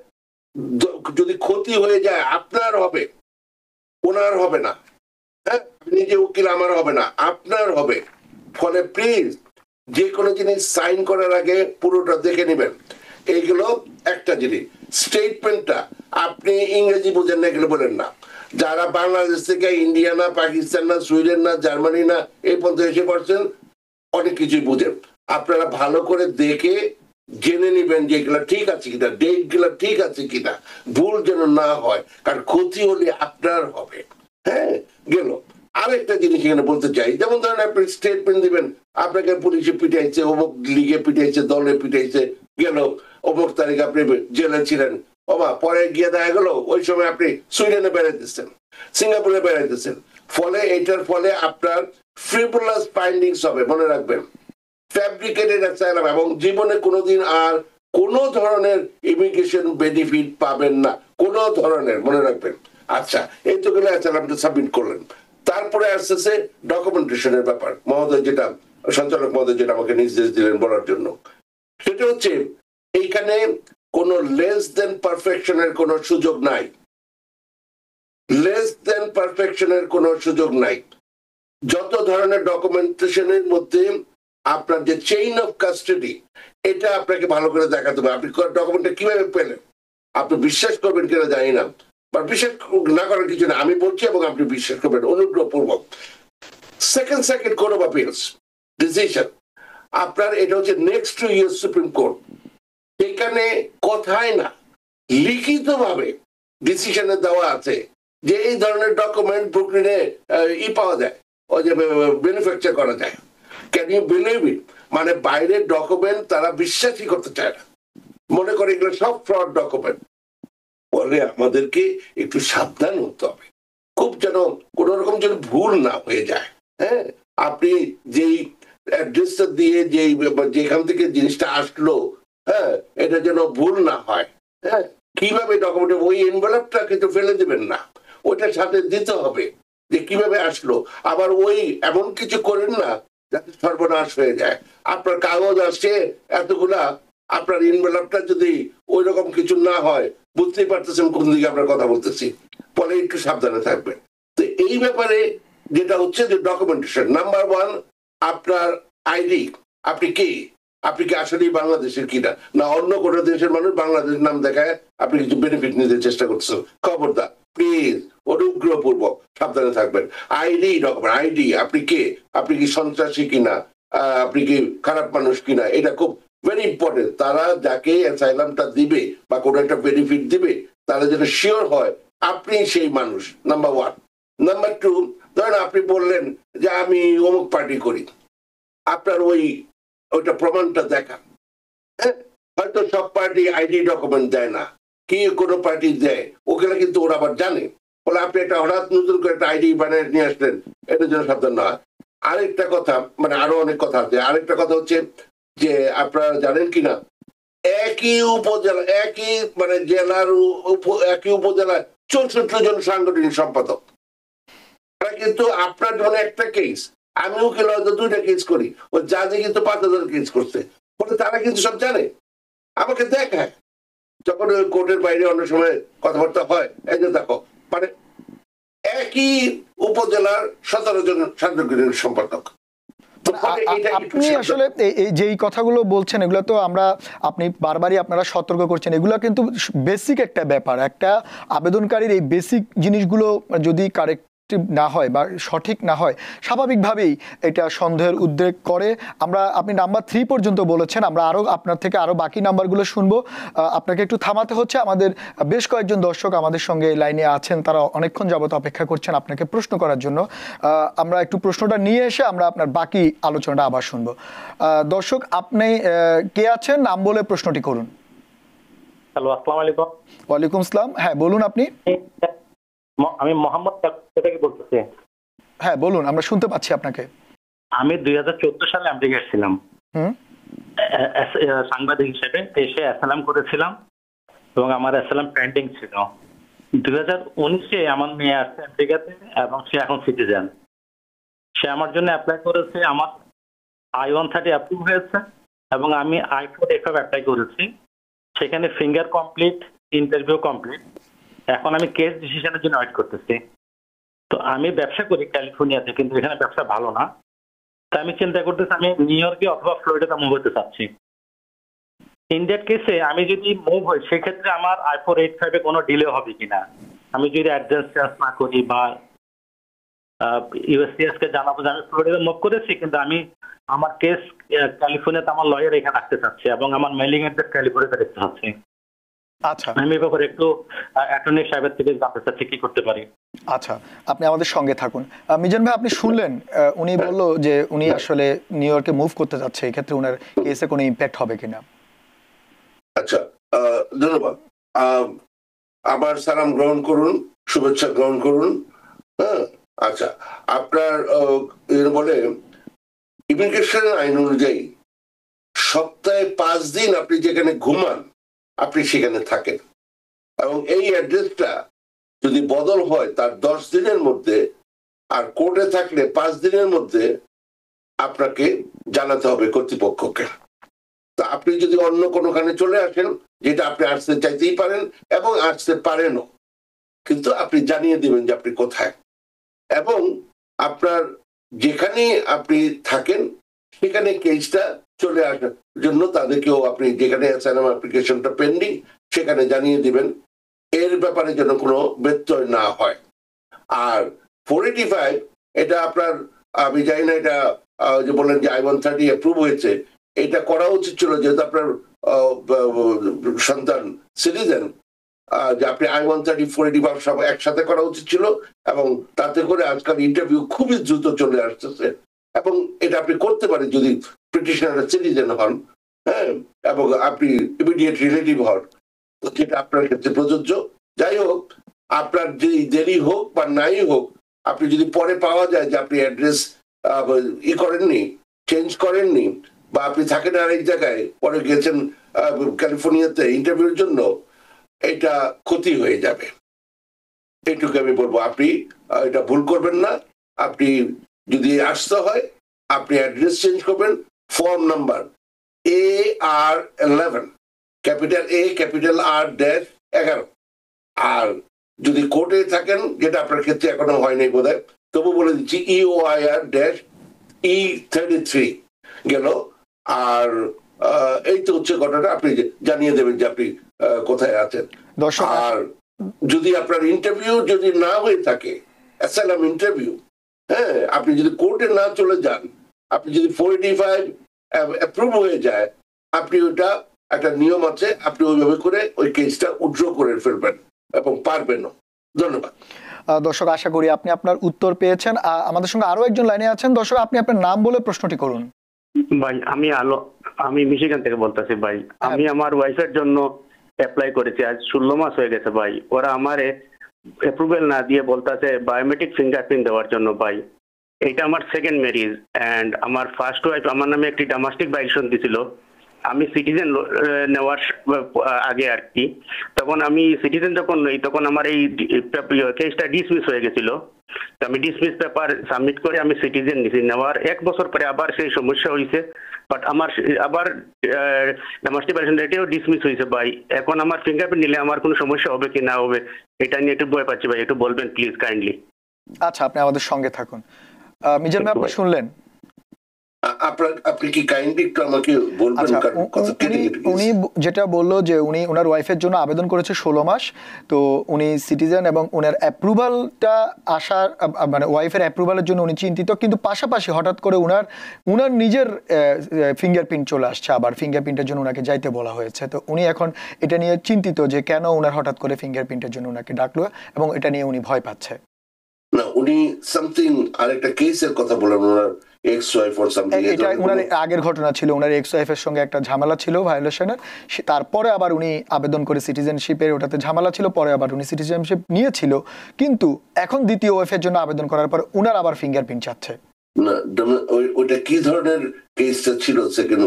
যদি ক্ষতি হয়ে যায় আপনার হবে, ওনার হবে না। হ্যাঁ, নিজে উকিল, আমার হবে না, আপনার হবে। ফলে প্লিজ যে কোনো জিনিস সাইন করার আগে পুরোটা দেখে নেবেন। এইগুলো একটা জিনিস। স্টেটমেন্টটা আপনি ইংরেজি বুঝেন না, এগুলো বলেন না। যারা বাংলাদেশ থেকে ইন্ডিয়া না, পাকিস্তান না, সুইডেন না, জার্মানি না, এই পর্যন্ত এসে পড়ছেন, অনেক কিছুই বুঝেন। আপনারা ভালো করে দেখে জেনে নিবেন যে এগুলা ঠিক আছে কিনা, ডেট গুলা ঠিক আছে কিনা, ভুল যেন না হয়, কারণ ক্ষতি হলে আপনার হবে। হ্যাঁ, গেল। আরেকটা জিনিস এখানে বলতে চাই, যেমন ধরেন আপনি স্টেটমেন্ট দিবেন, আপনাকে পুলিশে পিটাইছে, অমুক লিগে পিটাইছে, দলে পিটাইছে, গেল অমুক তারিখ আপনি জেলে ছিলেন, ওমা পরে গিয়ে দেখা গেল ওই সময় আপনি সুইডেনে বেড়াইতেছেন, সিঙ্গাপুরে বেড়াইতেছেন। ফলে এটার ফলে আপনার ফ্রিভুলাস ফাইন্ডিংস হবে, মনে রাখবেন, ফ্যাব্রিকেটেড অ্যাসাইলাম, এবং জীবনে কোনোদিন আর কোন ধরনের ইমিগ্রেশন বেনিফিট পাবেন না, কোন ধরনের, মনে রাখবেন। আচ্ছা, এই তো গেলে অ্যাসাইলামটা সাবমিট করলেন। তারপরে আসতেছে ডকুমেন্টেশনের ব্যাপার, মহোদয় যেটা, সঞ্চালক মহোদয় যেটা আমাকে নির্দেশ দিলেন বলার জন্য, সেটা হচ্ছে এইখানে কোনো লেস দেন পারফেকশনের কোনো সুযোগ নাই। লেস দেন পারফেকশনের কোনো সুযোগ নাই। যত ধরনের ডকুমেন্টেশনের মধ্যে আপনার যে চেইন অফ কাস্টডি, এটা আপনাকে ভালো করে দেখাতে হবে। আপনি ডকুমেন্টটা কিভাবে পেলেন, আপনি বিশ্বাস করবেন কিনা জানি না, বা বিশ্বাস না করার কিছু না, আমি বলছি এবং আপনি বিশ্বাস করবেন অনুগ্রহপূর্বক। Second court of appeals decision আপনার, এটা হচ্ছে next to US supreme court. এখানে কথায় না, লিখিত ভাবে ডিসিশনে দেওয়া আছে যে এই ধরনের ডকুমেন্ট ব্রুকলিনে পাওয়া যায়, ওই যে ম্যানুফ্যাকচার করা যায়। Can you believe it? মানে বাইরের ডকুমেন্ট তারা বিশ্বাসই করতে চায় না, মনে করে এগুলো সব ফ্রড ডকুমেন্ট। বলে আমাদেরকে একটু সাবধান হতে হবে, খুব যেন কোন রকম যেন ভুল না হয়ে যায়। হ্যাঁ, আপনি যেই অ্যাড্রেসটা দিয়ে যেখান থেকে জিনিসটা আসলো, হ্যাঁ, এটা যেন ভুল না হয়। হ্যাঁ, কিভাবে ডকুমেন্ট, ওই এনভেলপটা কিন্তু ফেলে দেবেন না, ওইটার সাথে দিতে হবে যে কিভাবে আসলো। আবার ওই এমন কিছু করেন না যাতে সর্বনাশ হয়ে যায়। আপনার কাগজ আসছে এতগুলা, আপনার এনভেলপটা যদি ওই রকম কিছু না হয়, বুঝতেই পারতেছেন কোন দিকে আপনার কথা বলতেছি। ফলে একটু সাবধানে থাকবেন। তো এই ব্যাপারে যেটা হচ্ছে যে ডকুমেন্টেশন, নাম্বার 1 আপনার আইডি, আপনি কি, আপনি কি আসলে বাংলাদেশের কিনা, না অন্য কোনো দেশের মানুষ বাংলাদেশের নাম দেখায় আপনি কিছু বেনিফিট নিতে চেষ্টা করছেন। খবরদার, প্লিজ অনুগ্রহপূর্বক সাবধানে থাকবেন। আইডি ডকুমেন্ট, আইডি, আপনি কে, আপনি কি সন্ত্রাসী কিনা, আপনি কি খারাপ মানুষ কিনা, এটা খুব ভেরি ইম্পর্টেন্ট। তারা যাকে অ্যাসাইলামটা দিবে বা কোনো একটা বেনিফিট দিবে, তারা যেন শিওর হয় আপনি সেই মানুষ, নাম্বার 1। নাম্বার 2, ধরেন আপনি বললেন যে আমি অমুক পার্টি করি, আপনার ওইটা প্রমাণটা দেখা। হ্যাঁ, হয়তো সব পার্টি আইডি ডকুমেন্ট দেয় না, কি কোনো পার্টি দেয়, ওখানে কিন্তু ওরা আবার জানে। বলে আপনি একটা হঠাৎ নতুন করে একটা আইডি বানিয়ে নিয়ে আসলেন, এটার জন্য সাবধান না হয়। আরেকটা কথা, মানে আরো অনেক কথা আছে, আরেকটা কথা হচ্ছে যে আপনারা জানেন কিনা, একই উপজেলা, একই মানে জেলার একই উপজেলায় 64 জন সাংগঠনিক সম্পাদক। তারা কিন্তু আপনার যখন একটা কেস, আমি উকিল হয়তো 2টা কেস করি, ও জাজে কিন্তু 5000 কেস করছে, বলে তারা কিন্তু সব জানে, আমাকে দেখায় যখন ওই কোর্টের বাইরে অনেক সময় কথাবার্তা হয়। এই যে দেখো, মানে একই উপজেলার 17 জন সাংগঠনিক সম্পাদক। আপনি আসলে যেই কথাগুলো বলছেন এগুলো তো আপনি বারবারই আপনারা সতর্ক করছেন, এগুলো কিন্তু বেসিক একটা ব্যাপার। একটা আবেদনকারীর এই বেসিক জিনিসগুলো যদি কারেক্ট না হয় বা সঠিক না হয়, স্বাভাবিকভাবেই এটা সন্দেহের উদ্রেক করে। আপনি নাম্বার 3 পর্যন্ত বলেছেন, আমরা আপনার থেকে আরো বাকি নাম্বারগুলো শুনবো। আপনাকে একটু থামাতে হচ্ছে, আমাদের বেশ কয়েকজন দর্শক আমাদের সঙ্গে লাইনে আছেন, তারা অনেকক্ষণ যাবত অপেক্ষা করছেন আপনাকে প্রশ্ন করার জন্য। আমরা একটু প্রশ্নটা নিয়ে এসে আমরা আপনার বাকি আলোচনাটা আবার শুনবো। দর্শক, আপনি কে আছেন, নাম বলে প্রশ্নটি করুন। হ্যালো, আসসালামু আলাইকুম। ওয়ালাইকুম আসসালাম। হ্যাঁ বলুন আপনি। আমি মোহাম্মদ থেকে বলতেছি। হ্যাঁ বলুন, আমরা শুনতে পাচ্ছি আপনাকে। আমি 2014 সালে আমেরিকা এসেছিলাম সাংবাদিক হিসেবে, এসে অ্যাসাইলাম করেছিলাম এবং আমার অ্যাসাইলাম পেন্ডিং ছিল। 2019-এ আমার মেয়ে আসছে আমেরিকাতে এবং সে এখন সিটিজেন। সে আমার জন্য অ্যাপ্লাই করেছে, আমার I-130 অ্যাপ্রুভ হয়েছে এবং আমি I-485 অ্যাপ্লাই করেছি। সেখানে ফিঙ্গার কমপ্লিট, ইন্টারভিউ কমপ্লিট। এখন আমি কেস ডিসিশনের জন্য ওয়েট করতেছি। তো আমি ব্যবসা করি ক্যালিফোর্নিয়াতে, কিন্তু এখানে ব্যবসা ভালো না। তাই আমি চিন্তা করতেছি আমি নিউ ইয়র্কে অথবা ফ্লোরিডাতে মুভ হতে চাচ্ছি। ইন্ডিয়ার কেসে আমি যদি মুভ হই, সেক্ষেত্রে আমার I-485-এ কোনো ডিলে হবে কিনা, আমি যদি অ্যাড্রেস চেঞ্জ না করি বা USCIS-কে জানাবো যে আমি ফ্লোরিডা মুভ করেছি, কিন্তু আমি আমার কেস ক্যালিফোর্নিয়াতে আমার লয়ার এখানে রাখতে চাচ্ছি এবং আমার মেইলিং অ্যাড্রেস ক্যালিফোর্নিয়াতে রাখতে চাচ্ছি। আচ্ছা, আমি এই ব্যাপারে একটু অ্যাটর্নি সাহেবের থেকে জানতে চাচ্ছি কি করতে পারি। আচ্ছা, আপনি আমাদের সঙ্গে থাকুন। মিজান ভাই, আপনি শুনলেন উনি বলল যে উনি আসলে নিউ ইয়র্কে মুভ করতে যাচ্ছে, এই ক্ষেত্রে ওনার কেসে কোনো ইম্প্যাক্ট হবে কিনা। আচ্ছা, ধন্যবাদ। আমার সালাম গ্রহণ করুন, শুভেচ্ছা গ্রহণ করুন। হ্যাঁ, আচ্ছা, আপনার বলে ইমিগ্রেশন আইন অনুযায়ী সপ্তাহে 5 দিন আপনি যেখানে ঘুমান আপনি সেখানে থাকেন, এবং এই অ্যাড্রেসটা যদি বদল হয় তার 10 দিনের মধ্যে, আর কোর্টে থাকলে 5 দিনের মধ্যে আপনাকে জানাতে হবে কর্তৃপক্ষকে। তা আপনি যদি অন্য কোনোখানে চলে আসেন, যেটা আপনি আসতে চাইতেই পারেন এবং আসতে পারেনও, কিন্তু আপনি জানিয়ে দিবেন যে আপনি কোথায়, এবং আপনার যেখানে আপনি থাকেন সেখানে কেসটা চলে আসার জন্য তাদেরকেও আপনি যেখানে অ্যাসাইলাম অ্যাপ্লিকেশনটা পেন্ডিং সেখানে জানিয়ে দিবেন, এর ব্যাপারে যেন কোনো ব্যত্যয় না হয়। আর 485 এটা আপনার, আমি জানি না এটা যে বললেন যে I-130 অ্যাপ্রুভ হয়েছে, এটা করা উচিত ছিল যেহেতু আপনার সন্তান সিটিজেন, যে আপনি I-130 485 সব একসাথে করা উচিত ছিল, এবং তাতে করে আজকাল ইন্টারভিউ খুবই দ্রুত চলে আসতেছে, এবং এটা আপনি করতে পারেন যদি পিটিশনার সিটিজেন হন, হ্যাঁ, এবং আপনি ইমিডিয়েট রিলেটিভ হন, যেটা আপনার ক্ষেত্রে প্রযোজ্য। যাই হোক, আপনার যদি দেরি হোক বা নাই হোক, আপনি যদি পরে পাওয়া যায় যে আপনি অ্যাড্রেস করেননি, চেঞ্জ করেননি, বা আপনি থাকেন আরেক জায়গায়, পরে গেছেন ক্যালিফোর্নিয়াতে ইন্টারভিউর জন্য, এটা ক্ষতি হয়ে যাবে। এইটুকু আমি বলবো, আপনি এটা ভুল করবেন না। আপনি যদি আসতে হয় আপনি অ্যাড্রেস চেঞ্জ করবেন, form number AR11, capital A capital R-11। আর যদি কোর্টে থাকেন, যেটা আপনার ক্ষেত্রে এখনো হয়নি বোধহয়, তবু বলে দিচ্ছি EOIR-E33 গেল। আর এই তো হচ্ছে ঘটনা, আপনি জানিয়ে দেবেন যে আপনি কোথায় আছেন। আর যদি আপনার ইন্টারভিউ যদি না হয়ে থাকে, অ্যাসাইলাম ইন্টারভিউ, হ্যাঁ, আপনি যদি কোর্টে না চলে যান, আপনি যদি 485 অ্যাপ্রুভ হয়ে যায়, আপনি ওটা একটা নিয়ম আছে, আপনি ওইভাবে করে ওই কেসটা উইথড্র করে ফেলবেন এবং পারবেন। ধন্যবাদ। দর্শক, আশা করি আপনি আপনার উত্তর পেয়েছেন। আমাদের সঙ্গে আরো একজন লাইনে আছেন। দর্শক, আপনি আপনার নাম বলে প্রশ্নটি করুন। ভাই, আমি মিশিগান থেকে বলতেছি ভাই। আমি আমার ওয়াইফের জন্য অ্যাপ্লাই করেছি, আজ 16 মাস হয়ে গেছে ভাই। ওরা আমারে অ্যাপ্রুভাল না দিয়ে বলতেছে বায়োমেট্রিক ফিঙ্গারপ্রিন্ট দেওয়ার জন্য ভাই। এটা আমার সেকেন্ড ম্যারিজ, অ্যান্ড আমার ফার্স্ট ওয়াইফ আমার নামে একটি ডোমেস্টিক ভায়োলেশন দিছিল, আমি সিটিজেন নেওয়ার আগে আর কি, তখন আমি সিটিজেন যখন নই তখন আমার এই কেসটা ডিসমিস হয়ে গেছিল। তো আমি ডিসমিস পেপার সাবমিট করে আমি সিটিজেন নিছি। নেওয়ার 1 বছর পরে আবার সেই সমস্যা হয়েছে, বাট আমার আবার ডোমেস্টিক ভায়োলেশন এটাও ডিসমিস হয়েছে ভাই। এখন আমার ফিঙ্গারপ্রিন্ট নিলে আমার কোনো সমস্যা হবে কি না হবে এটা নিয়ে একটু ভয় পাচ্ছি ভাই, একটু বলবেন প্লিজ কাইন্ডলি। আচ্ছা, আপনি আমাদের সঙ্গে থাকুন। মিজান ভাই, আপনি শুনলেন? আপনি কি কাইন্ডলি একটু আমাকে বলবেন, আচ্ছা, কারণ কথা কেটে উনি যেটা বললো যে উনি ওনার ওয়াইফের জন্য আবেদন করেছে 16 মাস। তো উনি সিটিজেন এবং ওনার অ্যাপ্রুভালটা আসার মানে ওয়াইফের অ্যাপ্রুভালের জন্য উনি চিন্তিত, কিন্তু পাশাপাশি হঠাৎ করে উনার নিজের ফিঙ্গারপ্রিন্ট চলে আসছে, আবার ফিঙ্গারপ্রিন্টের জন্য ওনাকে যাইতে বলা হয়েছে। তো উনি এখন এটা নিয়ে চিন্তিত যে কেন ওনার হঠাৎ করে ফিঙ্গারপ্রিন্টের জন্য ওনাকে ডাকলো, এবং এটা নিয়ে উনি ভয় পাচ্ছে। না, উনি সামথিং আরেকটা কেসের কথা বলেন, ওনার এক্স ওয়াইফ অর সামথিং। এটা ওনার আগের ঘটনা ছিল, ওনার এক্স ওয়াইফের সঙ্গে একটা ঝামেলা ছিল ভায়োলেশনের। তারপরে আবার উনি আবেদন করে সিটিজেনশিপের, ওটাতে ঝামেলা ছিল, পরে আবার উনি সিটিজেনশিপ নিয়েছিল, কিন্তু এখন দ্বিতীয় ওয়াইফের জন্য আবেদন করার পর উনার আবার ফিঙ্গারপ্রিন্ট চাচ্ছে। না, ওইটা কি ধরনের কেসটা ছিল সেকেন্ড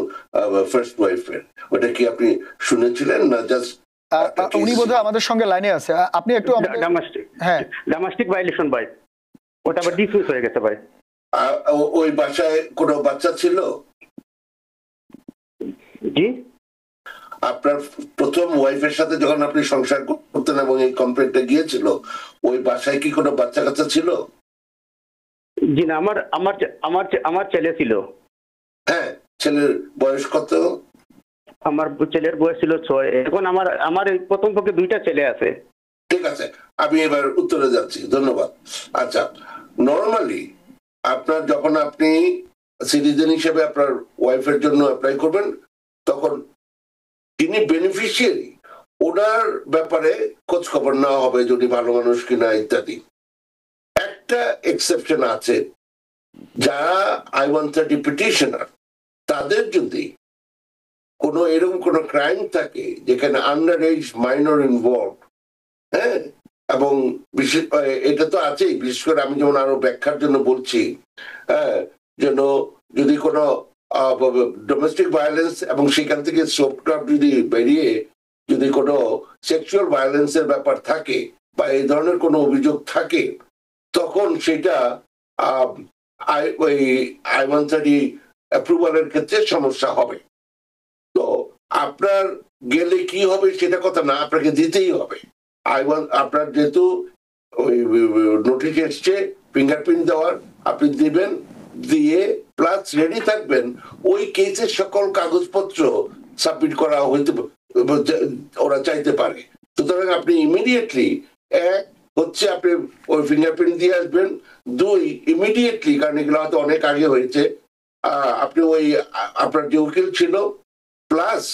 ফার্স্ট ওয়াইফের? ওটা কি আপনি শুনেছিলেন না জাস্ট? উনি বোধহয় আমাদের সঙ্গে লাইনে আছে, আপনি একটু হ্যাঁ, ডোমেস্টিক ভায়োলেশন ভাই, ওটা আবার ডিসমিস হয়ে গেছে ভাই। ওই বাসায় কোনো বাচ্চা ছিল? জি, আপনার প্রথম ওয়াইফের সাথে যখন আপনি সংসার করতেন এবং এই কমপ্লেন্টটা গিয়েছিল, ওই বাসায় কি কোনো বাচ্চা কাচ্চা ছিল? জি না, আমার ছেলে ছিল। হ্যাঁ, ছেলের বয়স কত? আমার ছেলের বয়স ছিল 6। এখন আমার প্রথম পক্ষে 2টা ছেলে আছে। ঠিক আছে, আমি এবার উত্তরে যাচ্ছি, ধন্যবাদ। আচ্ছা, নর্মালি আপনার যখন আপনি সিটিজেন হিসেবে আপনার ওয়াইফের জন্য অ্যাপ্লাই করবেন, তখন যিনি বেনিফিশিয়ারি ওনার ব্যাপারে খোঁজ খবর নেওয়া হবে, যদি ভালো মানুষ কিনা ইত্যাদি। একটা এক্সেপশন আছে, যারা I-130 পিটিশনার, তাদের যদি কোনো এরকম কোনো ক্রাইম থাকে যেখানে আন্ডার এজ মাইনর ইনভলভ, হ্যাঁ, এবং এটা তো আছেই, বিশেষ করে আমি যেমন আরো ব্যাখ্যার জন্য বলছি, হ্যাঁ, যেন যদি কোনো ডোমেস্টিক ভায়োলেন্স এবং সেখান থেকে সোপটপ যদি বেরিয়ে যদি কোনো সেক্সুয়াল ভায়োলেন্সের ব্যাপার থাকে বা এই ধরনের কোনো অভিযোগ থাকে, তখন সেটা ওই I-130 অ্যাপ্রুভালের ক্ষেত্রে সমস্যা হবে। তো আপনার গেলে কি হবে সেটা কথা না, আপনাকে দিতেই হবে। আপনার যেহেতু ওই নোটিশ এসছে ফিঙ্গারপ্রিন্ট দেওয়ার, আপনি দিবেন, দিয়ে প্লাস রেডি থাকবেন ওই কেসের সকল কাগজপত্র সাবমিট করা হইতে ওরা চাইতে পারে। সুতরাং আপনি ইমিডিয়েটলি, এক হচ্ছে আপনি ওই ফিঙ্গারপ্রিন্ট দিয়ে আসবেন, 2 ইমিডিয়েটলি, কারণ এগুলো হয়তো অনেক আগে হয়েছে, আপনি ওই আপনার যে উকিল ছিল প্লাস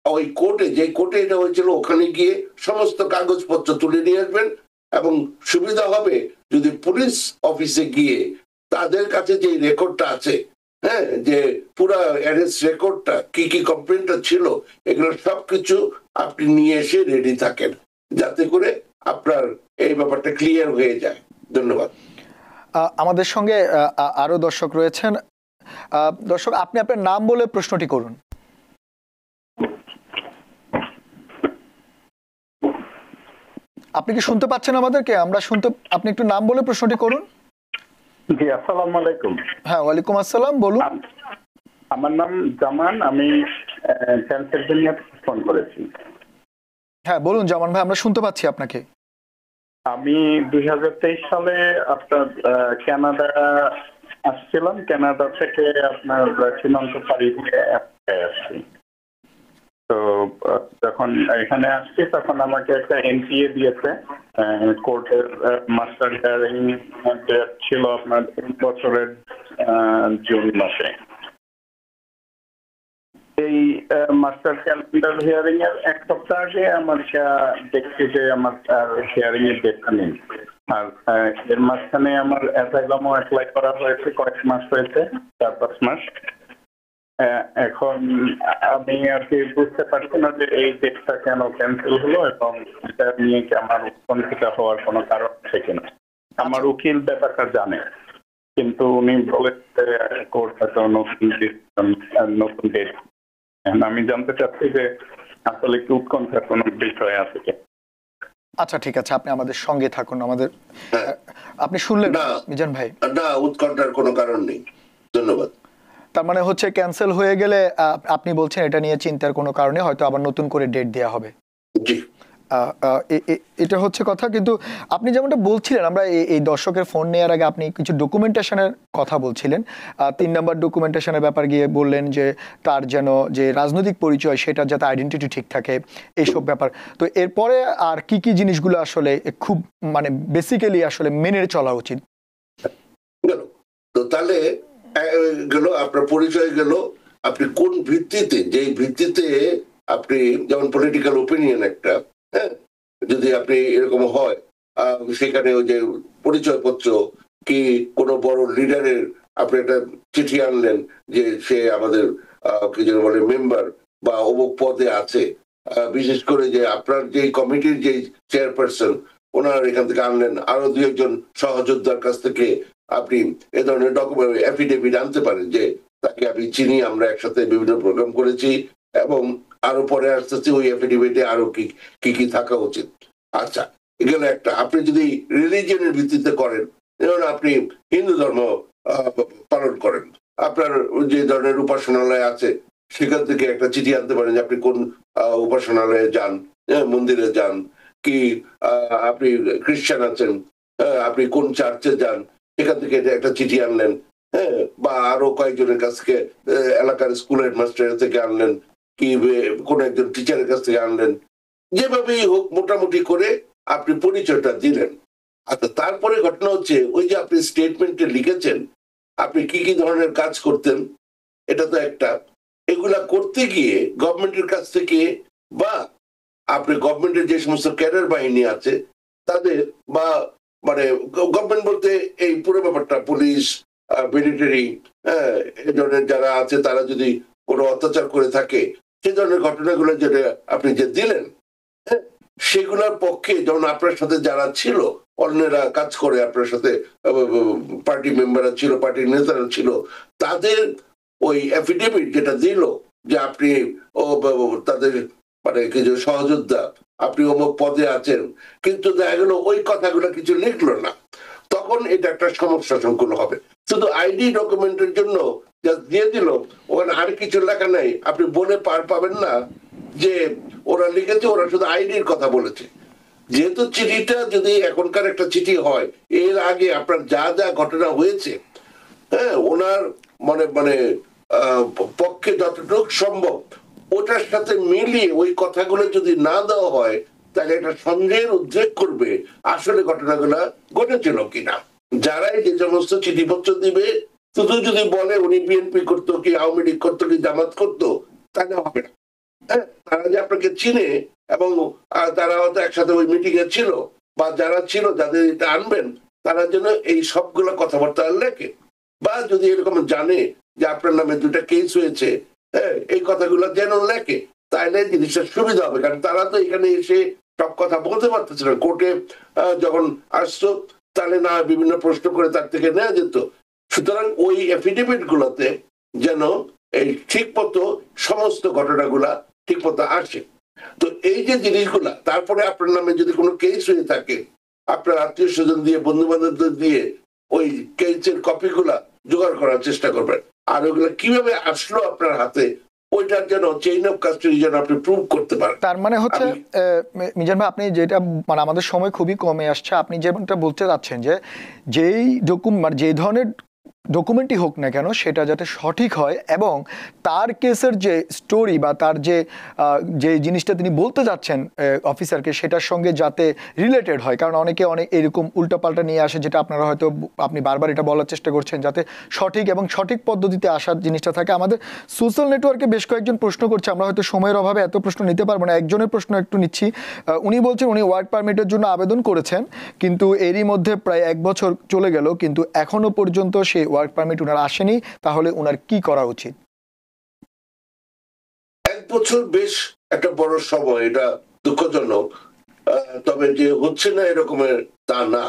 ওই কোর্টে, যে কোর্টে এটা হয়েছিল, ওখানে গিয়ে সমস্ত কাগজপত্র তুলে নিয়ে আসবেন। এবং সুবিধা হবে যদি পুলিশ অফিসে গিয়ে তাদের কাছে যে রেকর্ডটা আছে, হ্যাঁ, যে পুরো অ্যারেস্ট রেকর্ডটা, কি কি কমপ্লেন্টটা ছিল, এগুলো সবকিছু আপনি নিয়ে এসে রেডি থাকেন, যাতে করে আপনার এই ব্যাপারটা ক্লিয়ার হয়ে যায়। ধন্যবাদ। আমাদের সঙ্গে আরো দর্শক রয়েছেন। দর্শক, আপনি আপনার নাম বলে প্রশ্নটি করুন। আপনি কি শুনতে পাচ্ছেন আমাদেরকে? আমরা শুনতে, আপনি একটু নাম বলে প্রশ্নটি করুন। জি, আসসালামু আলাইকুম। হ্যাঁ, ওয়ালাইকুম আসসালাম, বলুন। আমার নাম জামান, আমি পেনসিলভেনিয়া থেকে ফোন করেছি। হ্যাঁ, বলুন জামান ভাই, আমরা শুনতে পাচ্ছি আপনাকে। আমি 2023 সালে আপনার কানাডা আসছিলাম, কানাডা থেকে আপনার সীমান্ত পাড়ি দিয়ে আসছি। তো যখন এখানে আসছি তখন আমাকে একটা NTA দিয়েছে, কোর্টের মাস্টার হিয়ারিং ডেট ছিল আপনার এই বছরের জুন মাসে। এই মাস্টার ক্যালেন্ডার হিয়ারিং এর 1 সপ্তাহ আগে আমার দেখছি যে আমার হিয়ারিং এর ডেটটা নেই। আর এর মাঝখানে আমার অ্যাসাইলামও অ্যাপ্লাই করা হয়েছে, কয়েক মাস হয়েছে, 4-5 মাস। এখন আমি আর কি বুঝতে পারছি না যে এই ডেটটা কেন ক্যান্সেল হলো এবং এটা নিয়ে কি আমার উৎকণ্ঠিত হওয়ার কোনো কারণ আছে কিনা। আমার উকিল ব্যাপারটা জানে, কিন্তু উনি বলে কোর্ট হয়তো নতুন ডেট এখন আমি জানতে চাচ্ছি যে আসলে কি উৎকণ্ঠার কোনো বিষয় আছে কি? আচ্ছা ঠিক আছে, আপনি আমাদের সঙ্গে থাকুন। আমাদের হ্যাঁ। আপনি শুনলেন না। মিজান ভাই? না, উৎকণ্ঠার কোনো কারণ নেই। ধন্যবাদ। তার মানে হচ্ছে ক্যান্সেল হয়ে গেলে আপনি বলছেন এটা নিয়ে চিন্তার কোনো কারণে হয়তো আবার নতুন করে ডেট দেওয়া হবে। জি। এটা হচ্ছে কথা। কিন্তু আপনি যেমনটা বলছিলেন, আমরা এই দর্শকের ফোন নেওয়ার আগে আপনি কিছু ডকুমেন্টেশনের কথা বলছিলেন। 3 নাম্বার ডকুমেন্টেশনের ব্যাপার গিয়ে বললেন যে তার যেন যে রাজনৈতিক পরিচয় সেটা যাতে আইডেন্টিটি ঠিক থাকে, এইসব ব্যাপার। তো এরপরে আর কি কি জিনিসগুলো আসলে খুব মানে বেসিক্যালি আসলে মেনে চলা উচিত? গেল তো তাহলে গেল আপনার পরিচয় গেল, আপনি কোন ভিত্তিতে, যেই ভিত্তিতে আপনি যেমন পলিটিক্যাল ওপিনিয়ন একটা, হ্যাঁ, যদি আপনি এরকম হয় সেখানে ওই যে পরিচয়পত্র কি কোনো বড় লিডারের আপনি একটা চিঠি আনলেন যে সে আমাদের কি যেন বলে মেম্বার বা অমুক পদে আছে, বিশেষ করে যে আপনার যে কমিটির যে চেয়ারপারসন ওনার এখান থেকে আনলেন, আরো 2-1 সহযোদ্ধার কাছ থেকে আপনি এ ধরনের ডকুমেন্ট অ্যাফিডেভিট আনতে পারেন যে তাকে আমি চিনি, আমরা একসাথে বিভিন্ন প্রোগ্রাম করেছি, এবং আরো পরে আসতেছি ওই অ্যাফিডেভিটে আরো কি কি কি থাকা উচিত। আচ্ছা, এগুলো একটা। আপনি যদি রিলিজিয়নের ভিত্তিতে করেন, যেমন আপনি হিন্দু ধর্ম পালন করেন, আপনার যে ধরনের উপাসনালয় আছে সেখান থেকে একটা চিঠি আনতে পারেন যে আপনি কোন উপাসনালয়ে যান, মন্দিরে যান, কি আপনি খ্রিস্টান আছেন, আপনি কোন চার্চে যান, সেখান থেকে একটা চিঠি আনলেন, হ্যাঁ, বা আরো কয়েকজনের কাছ থেকে এলাকার স্কুল হেডমাস্টারের থেকে আনলেন, কি কোন একজন টিচারের কাছ থেকে আনলেন, যেভাবেই হোক মোটামুটি করে আপনি পরিচয়টা দিলেন। আচ্ছা, তারপরে ঘটনা হচ্ছে ওই যে আপনি স্টেটমেন্টে লিখেছেন আপনি কি কি ধরনের কাজ করতেন, এটা তো একটা। এগুলা করতে গিয়ে গভর্নমেন্টের কাছ থেকে বা আপনি গভর্নমেন্টের যে সমস্ত ক্যাডার বাহিনী আছে তাদের, বা মানে গভর্নমেন্ট বলতে এই পুরো ব্যাপারটা পুলিশ, মিলিটারি, এই ধরনের যারা আছে তারা যদি কোনো অত্যাচার করে থাকে সে ধরনের ঘটনাগুলো যেটা আপনি যে দিলেন, সেগুলোর পক্ষে যেমন আপনার সাথে যারা ছিল, অন্যরা কাজ করে আপনার সাথে, পার্টি মেম্বাররা ছিল, পার্টির নেতারা ছিল, তাদের ওই অ্যাফিডেভিট যেটা দিল যে আপনি তাদের মানে কিছু সহযোদ্ধা, আপনি অমুক পদে আছেন, কিন্তু দেখা গেল ওই কথাগুলো কিছু লিখলো না, তখন এটা একটা সমস্যা সংকুল হবে। শুধু আইডি ডকুমেন্টের জন্য যা দিয়ে দিল, ওখানে আর কিছু লেখা নাই, আপনি বলে পার পাবেন না যে ওরা লিখেছে, ওরা শুধু আইডির কথা বলেছে। যেহেতু চিঠিটা যদি এখনকার একটা চিঠি হয়, এর আগে আপনার যা যা ঘটনা হয়েছে, হ্যাঁ, ওনার মানে মানে পক্ষে যতটুকু সম্ভব ওটার সাথে মিলিয়ে ওই কথাগুলো যদি না দেওয়া হয়, তাহলে এটা সন্দেহের উদ্রেক করবে আসলে ঘটনাগুলা ঘটেছিল কিনা। যারাই যে সমস্ত চিঠিপত্র দিবে শুধু যদি বলে উনি বিএনপি করতো কি আওয়ামী লীগ করতো কি জামাত করতো, তাহলে হবে না। হ্যাঁ, তারা যে আপনাকে চিনে এবং তারা হয়তো একসাথে ওই মিটিং এ ছিল, বা যারা ছিল যাদের এটা আনবেন তারা যেন এই সবগুলো কথাবার্তা লেখে, বা যদি এরকম জানে যে আপনার নামে 2টা কেস হয়েছে, হ্যাঁ, এই কথাগুলো যেন লেখে, তাহলে জিনিসটা সুবিধা হবে। কারণ তারা তো এখানে এসে সব কথা বলতে পারতেছে না, কোর্টে যখন আসতো তাহলে না বিভিন্ন প্রশ্ন করে তার থেকে নেওয়া যেত। সুতরাং ওই এফিডেভিট গুলোতে যেন এই ঠিক মতো সমস্ত ঘটনাগুলা ঠিক মতো আসে। তো এই যে জিনিসগুলা, তারপরে আপনার নামে যদি কোনো কেস হয়ে থাকে, আপনার আত্মীয় স্বজন দিয়ে, বন্ধু বান্ধবদের দিয়ে ওই কেসের কপিগুলা জোগাড় করার চেষ্টা করবেন। আর ওইগুলা কিভাবে আসলো আপনার হাতে, ওইটার যেন চেইন অফ কাস্টডি যেন আপনি প্রুভ করতে পারেন। তার মানে হচ্ছে মিজান ভাই, আপনি যেটা মানে আমাদের সময় খুবই কমে আসছে, আপনি যেমনটা বলতে চাচ্ছেন যে যেই মানে যে ধরনের ডকুমেন্টই হোক না কেন সেটা যাতে সঠিক হয়, এবং তার কেসের যে স্টোরি বা তার যে জিনিসটা তিনি বলতে যাচ্ছেন অফিসারকে, সেটার সঙ্গে যাতে রিলেটেড হয়। কারণ অনেকে অনেক এরকম উল্টাপাল্টা নিয়ে আসে, যেটা আপনারা হয়তো আপনি বারবার এটা বলার চেষ্টা করছেন, যাতে সঠিক এবং সঠিক পদ্ধতিতে আসার জিনিসটা থাকে। আমাদের সোশ্যাল নেটওয়ার্কে বেশ কয়েকজন প্রশ্ন করছে, আমরা হয়তো সময়ের অভাবে এত প্রশ্ন নিতে পারবো না, একজনের প্রশ্ন একটু নিচ্ছি। উনি বলছেন উনি ওয়ার্ক পারমিটের জন্য আবেদন করেছেন, কিন্তু এরই মধ্যে প্রায় 1 বছর চলে গেল, কিন্তু এখনো পর্যন্ত সেই ওয়ার্ক পারমিট উনার আসেনি। তাহলে উনার কি করা উচিত? 1 বছর বেশ একটা বড় সময়, এটা দুঃখজনক। তবে যে হচ্ছে না এরকমের তা না,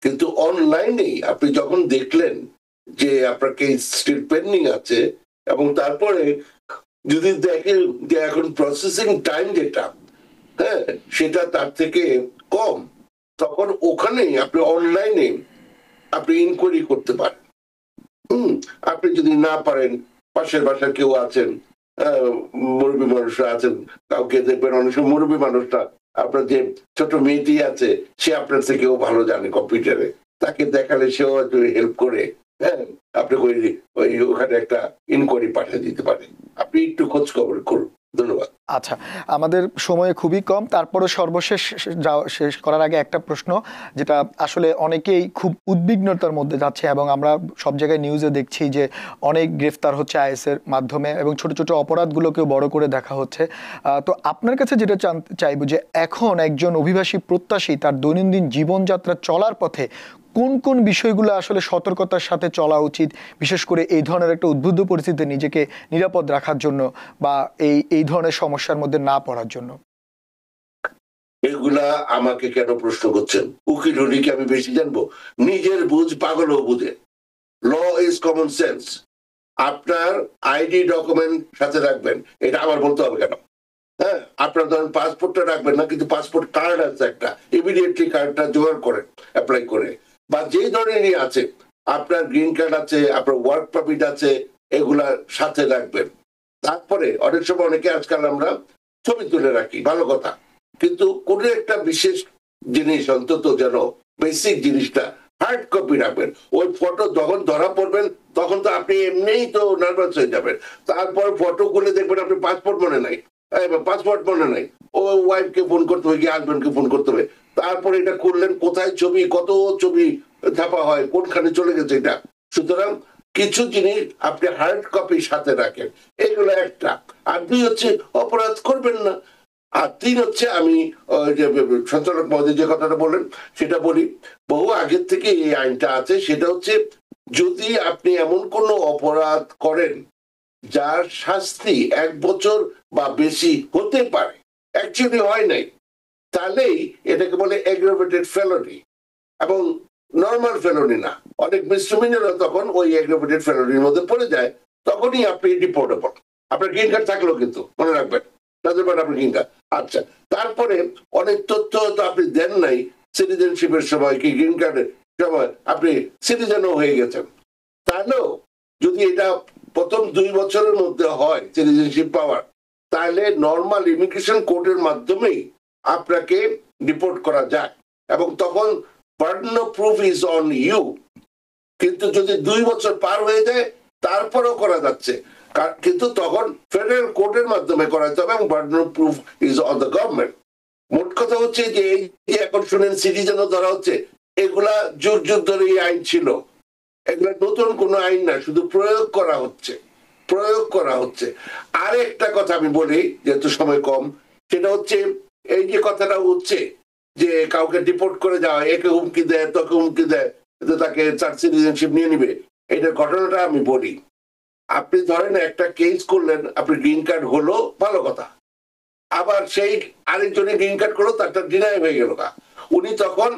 কিন্তু অনলাইনে আপনি যখন দেখলেন যে আপনার কেস স্টিল পেন্ডিং আছে, এবং তারপরে যদি দেখেন যে এখন প্রসেসিং টাইম যেটা, হ্যাঁ, সেটা তার থেকে কম, তখন ওখানেই আপনি অনলাইনে আপনি ইনকোয়ারি করতে পারেন। আপনি যদি না পারেন, পাশের বাসার কেউ আছেন, মুরব্বী মানুষরা আছেন, কাউকে দেখবেন অনেক সময় মুরব্বী মানুষটা, আপনার যে ছোট মেয়েটি আছে সে আপনার থেকেও ভালো জানে কম্পিউটারে, তাকে দেখালে সেও একটু হেল্প করে, হ্যাঁ, আপনাকে ওই ওখানে একটা ইনকোয়ারি পাঠিয়ে দিতে পারে। আপনি একটু খোঁজ খবর করুন। ধন্যবাদ। আচ্ছা, আমাদের সময় খুবই কম, তারপরও সর্বশেষ শেষ করার আগে একটা প্রশ্ন, যেটা আসলে অনেকেই খুব উদ্বিগ্নতার মধ্যে যাচ্ছে এবং আমরা সব জায়গায় নিউজে দেখছি যে অনেক গ্রেফতার হচ্ছে আইএসের মাধ্যমে এবং ছোট ছোট অপরাধগুলোকেও বড় করে দেখা হচ্ছে। তো আপনার কাছে যেটা চাইবো যে এখন একজন অভিবাসী প্রত্যাশী তার দৈনন্দিন জীবনযাত্রা চলার পথে কোন কোন বিষয়গুলো আসলে সতর্কতার সাথে চলা উচিত, বিশেষ করে এই ধরনের একটা উদ্বুদ্ধ পরিস্থিতিতে নিজেকে নিরাপদ রাখার জন্য বা এই ধরনের সমস্যার মধ্যে না পড়ার জন্য? এগুলা আমাকে কেন প্রশ্ন করছেন? উকিল হলে কি আমি বেশি জানবো? নিজের বুঝ পাগলও বুঝে। Law is common sense. আপনার আইডি ডকুমেন্ট সাথে রাখবেন, এটা আবার বলতে হবে কেন? হ্যাঁ, আপনার ধরেন পাসপোর্টটা রাখবেন না, কিন্তু পাসপোর্ট কার্ড আছে একটা, ইমিডিয়েটলি কার্ডটা জোগাড় করেন, অ্যাপ্লাই করে। বা যে ধরনেরই আছে, আপনার গ্রিন কার্ড আছে, আপনার ওয়ার্ক পারমিট আছে, এগুলা সাথে রাখবেন। তারপরে অনেক সময় অনেকে আজকাল আমরা ছবি তুলে রাখি, ভালো কথা, কিন্তু কোনো একটা বিশেষ জিনিস অন্তত যেন বেসিক জিনিসটা হার্ড কপি রাখবেন। ওই ফটো যখন ধরা পড়বেন তখন তো আপনি এমনিই তো নার্ভাস হয়ে যাবেন। তারপর ফটো খুলে দেখবেন আপনি পাসপোর্ট মনে নাই, পাসপোর্ট মনে নাই, ও ওয়াইফকে ফোন করতে হবে, গিয়ে হাজবেন্ডকে ফোন করতে হবে। তারপরে এটা করলেন, কোথায় ছবি, কত ছবি ছাপা হয়, কোনখানে চলে গেছে এটা। সুতরাং কিছু জিনিস আপনি হার্ড কপি সাথে রাখেন, এগুলো একটা। আর দুই হচ্ছে অপরাধ করবেন না। আর তিন হচ্ছে, আমি সঞ্চালক মহোদয় যে কথাটা বললেন সেটা বলি, বহু আগের থেকে এই আইনটা আছে, সেটা হচ্ছে যদি আপনি এমন কোনো অপরাধ করেন যার শাস্তি 1 বছর বা বেশি হতে পারে, অ্যাকচুয়ালি হয় নাই, তাহলেই এটাকে বলে এগ্রাভেটেড ফেলনি, এবং নর্মাল ফেলনি না। অনেক মিসডিমিনারও তখন ওই এগ্রাভেটেড ফেলনির মধ্যে পড়ে যায়, তখনই আপনি ডিপোর্টেবল। আপনার গ্রিন কার্ড থাকলেও কিন্তু মনে রাখবেন, আপনার গ্রিন কার্ড। আচ্ছা, তারপরে অনেক তথ্য তো আপনি দেন নাই সিটিজেনশিপের সময়, কি গ্রিন কার্ডের সময় আপনি সিটিজেনও হয়ে গেছেন, তাহলেও যদি এটা প্রথম 2 বছরের মধ্যে হয় সিটিজেনশিপ পাওয়ার, তাহলে নর্মাল ইমিগ্রেশন কোর্টের মাধ্যমেই আপনাকে ডিপোর্ট করা যায়, এবং তখন burden of proof is on you. কিন্তু যদি 2 বছর পার হয়ে যায় তারপরেও করা যাচ্ছে, কিন্তু তখন ফেডারেল কোর্টের মাধ্যমে করাতে হবে, এবং burden of proof is on the government. মোট কথা হচ্ছে যে এই যে এখন শুনেন সিটিজেনও ধরা হচ্ছে, এগুলা যুগ যুগ ধরে এই আইন ছিল, এগুলা নতুন কোনো আইন না, শুধু প্রয়োগ করা হচ্ছে, প্রয়োগ করা হচ্ছে। আর একটা কথা আমি বলি, যেহেতু সময় কম, সেটা হচ্ছে এই যে কথাটা হচ্ছে যে কাউকে ডিপোর্ট করে যাওয়া, একে হুমকি দেয়, তোকে হুমকি দেয়, তাকে তার সিটিজেনশিপ নিয়ে নিবে, এটার ঘটনাটা আমি বলি। আপনি ধরেন একটা কেস করলেন, আপনি গ্রিন কার্ড হলো, ভালো কথা, আবার সেই আরেকজনের গ্রিন কার্ড করলো, তারটা ডিনাই হয়ে গেল, উনি তখন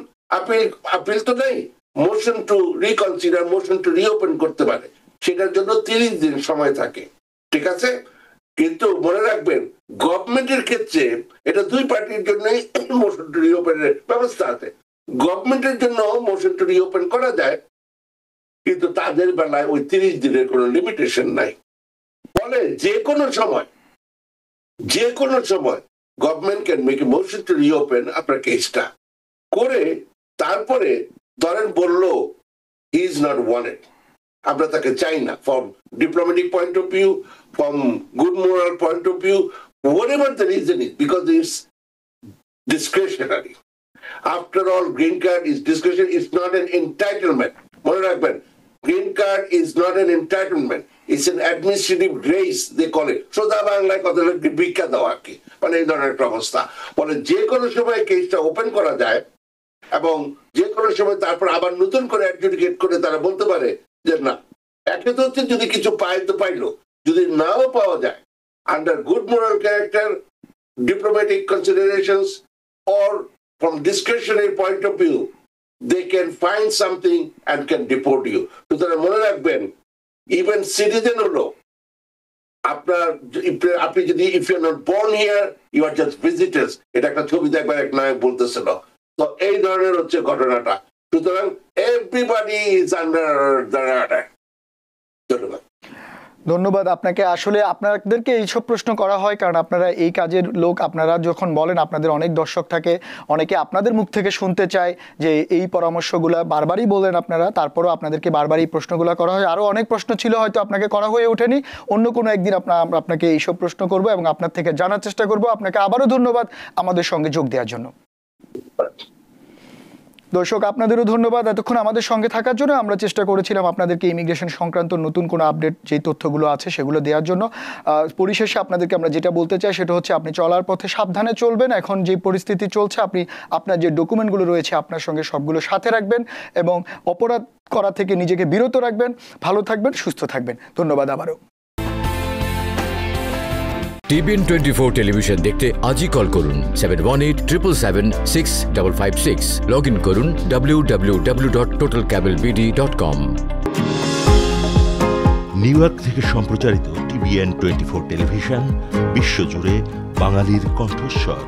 আপিল তো নেই, motion to reconsider, motion to reopen করতে পারে, সেটার জন্য 30 দিন সময় থাকে, ঠিক আছে? কিন্তু মনে রাখবেন, গভর্নমেন্টের ক্ষেত্রে এটা 2 পার্টির জন্যই মোশন টু রিওপেনের ব্যবস্থা আছে। গভর্নমেন্টের জন্য মোশন টু রিওপেন করা যায়, কিন্তু তাদের বেলায় ওই 30 দিনের কোনো লিমিটেশন নাই। ফলে যে কোনো সময় government can make a motion to reopen আপনার কেসটা করে, তারপরে ধরেন বললো হি ইজ নট ওয়ান্টেড, আমরা তাকে চাই না, from diplomatic point of view, from good moral point of view, whatever the reason is, because it's discretionary. After all, green card is discretion, it's not an entitlement. মনে রাখবেন, green card is not an entitlement, it's an administrative grace, they call it. সোজা বাংলায় কথা হলো ভিক্ষা দেওয়া আর কি, মানে এই ধরনের একটা অবস্থা। বলে যে কোনো সময় কেসটা ওপেন করা যায়, এবং যে কোনো সময় তারপর আবার নতুন করে অ্যাডজুডিকেট করে তারা বলতে পারে যে না, একটা তো হচ্ছে যদি কিছু পায় তো পাইলো, যদি নাও পাওয়া যায়, under good moral character, diplomatic considerations, or from discretionary point of view, they can find something and can deport you. সুতরাং মনে রাখবেন, even citizen হলো আপনার আপনি যদি if you are not born here you are just visitors, এটা একটা ছবিতে একবার এক নায়ক বলতেছিল। তো এই ধরনের হচ্ছে ঘটনাটা। সুতরাং everybody is under the radar. ধন্যবাদ। ধন্যবাদ আপনাকে। আসলে আপনাদেরকে এইসব প্রশ্ন করা হয় কারণ আপনারা এই কাজের লোক। আপনারা যখন বলেন, আপনাদের অনেক দর্শক থাকে, অনেকে আপনাদের মুখ থেকে শুনতে চায় যে এই পরামর্শগুলো বারবারই বলেন আপনারা, তারপরও আপনাদেরকে বারবার এই প্রশ্নগুলো করা হয়। আরও অনেক প্রশ্ন ছিল, হয়তো আপনাকে করা হয়ে ওঠেনি। অন্য কোনো একদিন আপনাকে এইসব প্রশ্ন করব এবং আপনার থেকে জানার চেষ্টা করব। আপনাকে আবারও ধন্যবাদ আমাদের সঙ্গে যোগ দেওয়ার জন্য। দর্শক, আপনাদেরও ধন্যবাদ এতক্ষণ আমাদের সঙ্গে থাকার জন্য। আমরা চেষ্টা করেছিলাম আপনাদেরকে ইমিগ্রেশন সংক্রান্ত নতুন কোনো আপডেট যেই তথ্যগুলো আছে সেগুলো দেওয়ার জন্য। পরিশেষে আপনাদেরকে আমরা যেটা বলতে চাই সেটা হচ্ছে আপনি চলার পথে সাবধানে চলবেন। এখন যে পরিস্থিতি চলছে, আপনি আপনার যে ডকুমেন্টগুলো রয়েছে আপনার সঙ্গে সবগুলো সাথে রাখবেন এবং অপরাধ করা থেকে নিজেকে বিরত রাখবেন। ভালো থাকবেন, সুস্থ থাকবেন। ধন্যবাদ আবারও। TBN 24 টেলিভিশন দেখতে আজই কল করুন 7187776556। লগ ইন করুন www.totalcablebd.com। নিউ ইয়র্ক থেকে সম্প্রচারিত TBN 24 টেলিভিশন বিশ্বজুড়ে বাঙালির কণ্ঠস্বর।